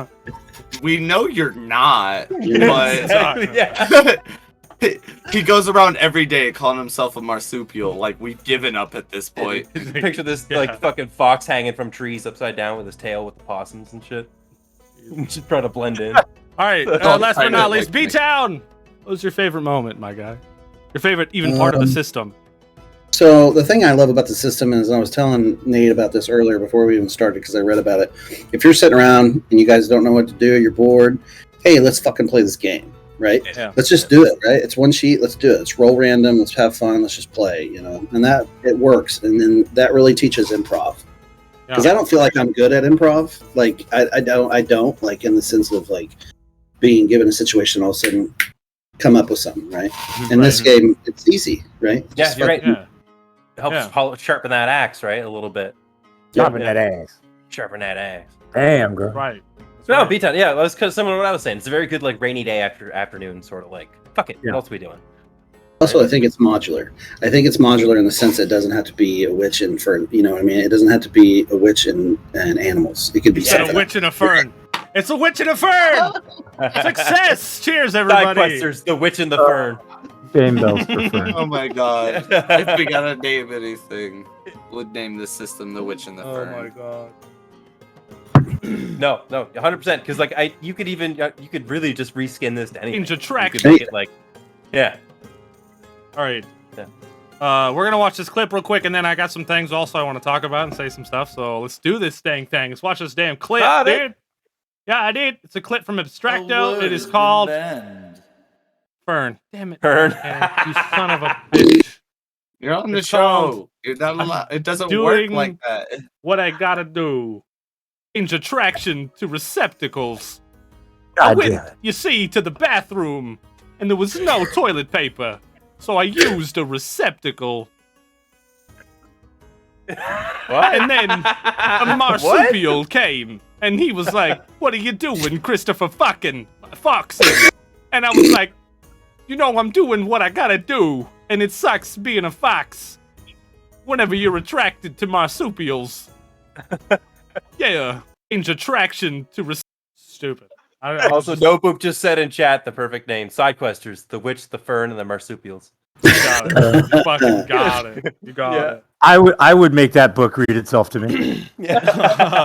we know you're not, but yeah. he goes around every day calling himself a marsupial. Like, we've given up at this point. Picture this Yeah. like fucking fox hanging from trees upside down with his tail with the possums and shit. Just trying to blend in. All right, Don't last but try to not least, like me. B-Town! What was your favorite moment, my guy? Your favorite even part of the system? So the thing I love about the system is, and I was telling Nate about this earlier before we even started because I read about it. If you're sitting around and you guys don't know what to do, you're bored. Hey, let's fucking play this game, right? Yeah. Let's just do it, right? It's one sheet. Let's do it. Let's roll random. Let's have fun. Let's just play, you know. And that it works. And then that really teaches improv. Because I don't feel like I'm good at improv. Like I don't like in the sense of like being given a situation, all of a sudden come up with something, right? In this game, it's easy, right? Yeah, Just you're right. Yeah. Helps sharpen that axe, right? A little bit. Dropping that ass. Sharpen that axe. Damn, girl. Right. No, B-Town. Yeah, that was kind of similar to what I was saying. It's a very good like rainy day afternoon sort of like. Fuck it. Yeah. What else are we doing? Also, I think it's modular. I think it's modular in the sense that it doesn't have to be a witch and fern. You know what I mean? It doesn't have to be a witch and animals. It could be It's a something. witch and a fern. It's a witch and a fern! Success! Cheers, everybody! Sidequesters, the witch and the fern. Game bells for fern. Oh my god. If we gotta name anything, would name this system the Witch and the Oh Fern. my god. No, 100%. Because like you could really just reskin this to anything. Change the track. You could make it like, yeah. All right. Yeah. We're gonna watch this clip real quick, and then I got some things also I want to talk about and say some stuff. So let's do this dang thing. Let's watch this damn clip, Got it. dude. Yeah, I did. It's a clip from Abstracto. It is called Fern. Damn it, Fern. man, you son of a bitch. You're on the It's show. called You're not allowed. It doesn't doing- work like that. What I gotta do. Change attraction to receptacles. I God went, damn it. you see, to the bathroom, and there was no toilet paper. So I used a receptacle. What? And then a marsupial came, and he was like, "What are you doing, Christopher fucking Foxy?" And I was like, "You know, I'm doing what I gotta do, and it sucks being a fox. Whenever you're attracted to marsupials, yeah, change attraction to stupid." Also, No Boop just said in chat the perfect name: Sidequesters, the witch, the fern, and the marsupials. You got it. You fucking got it. You got Yeah. it. I would make that book read itself to me. Yeah.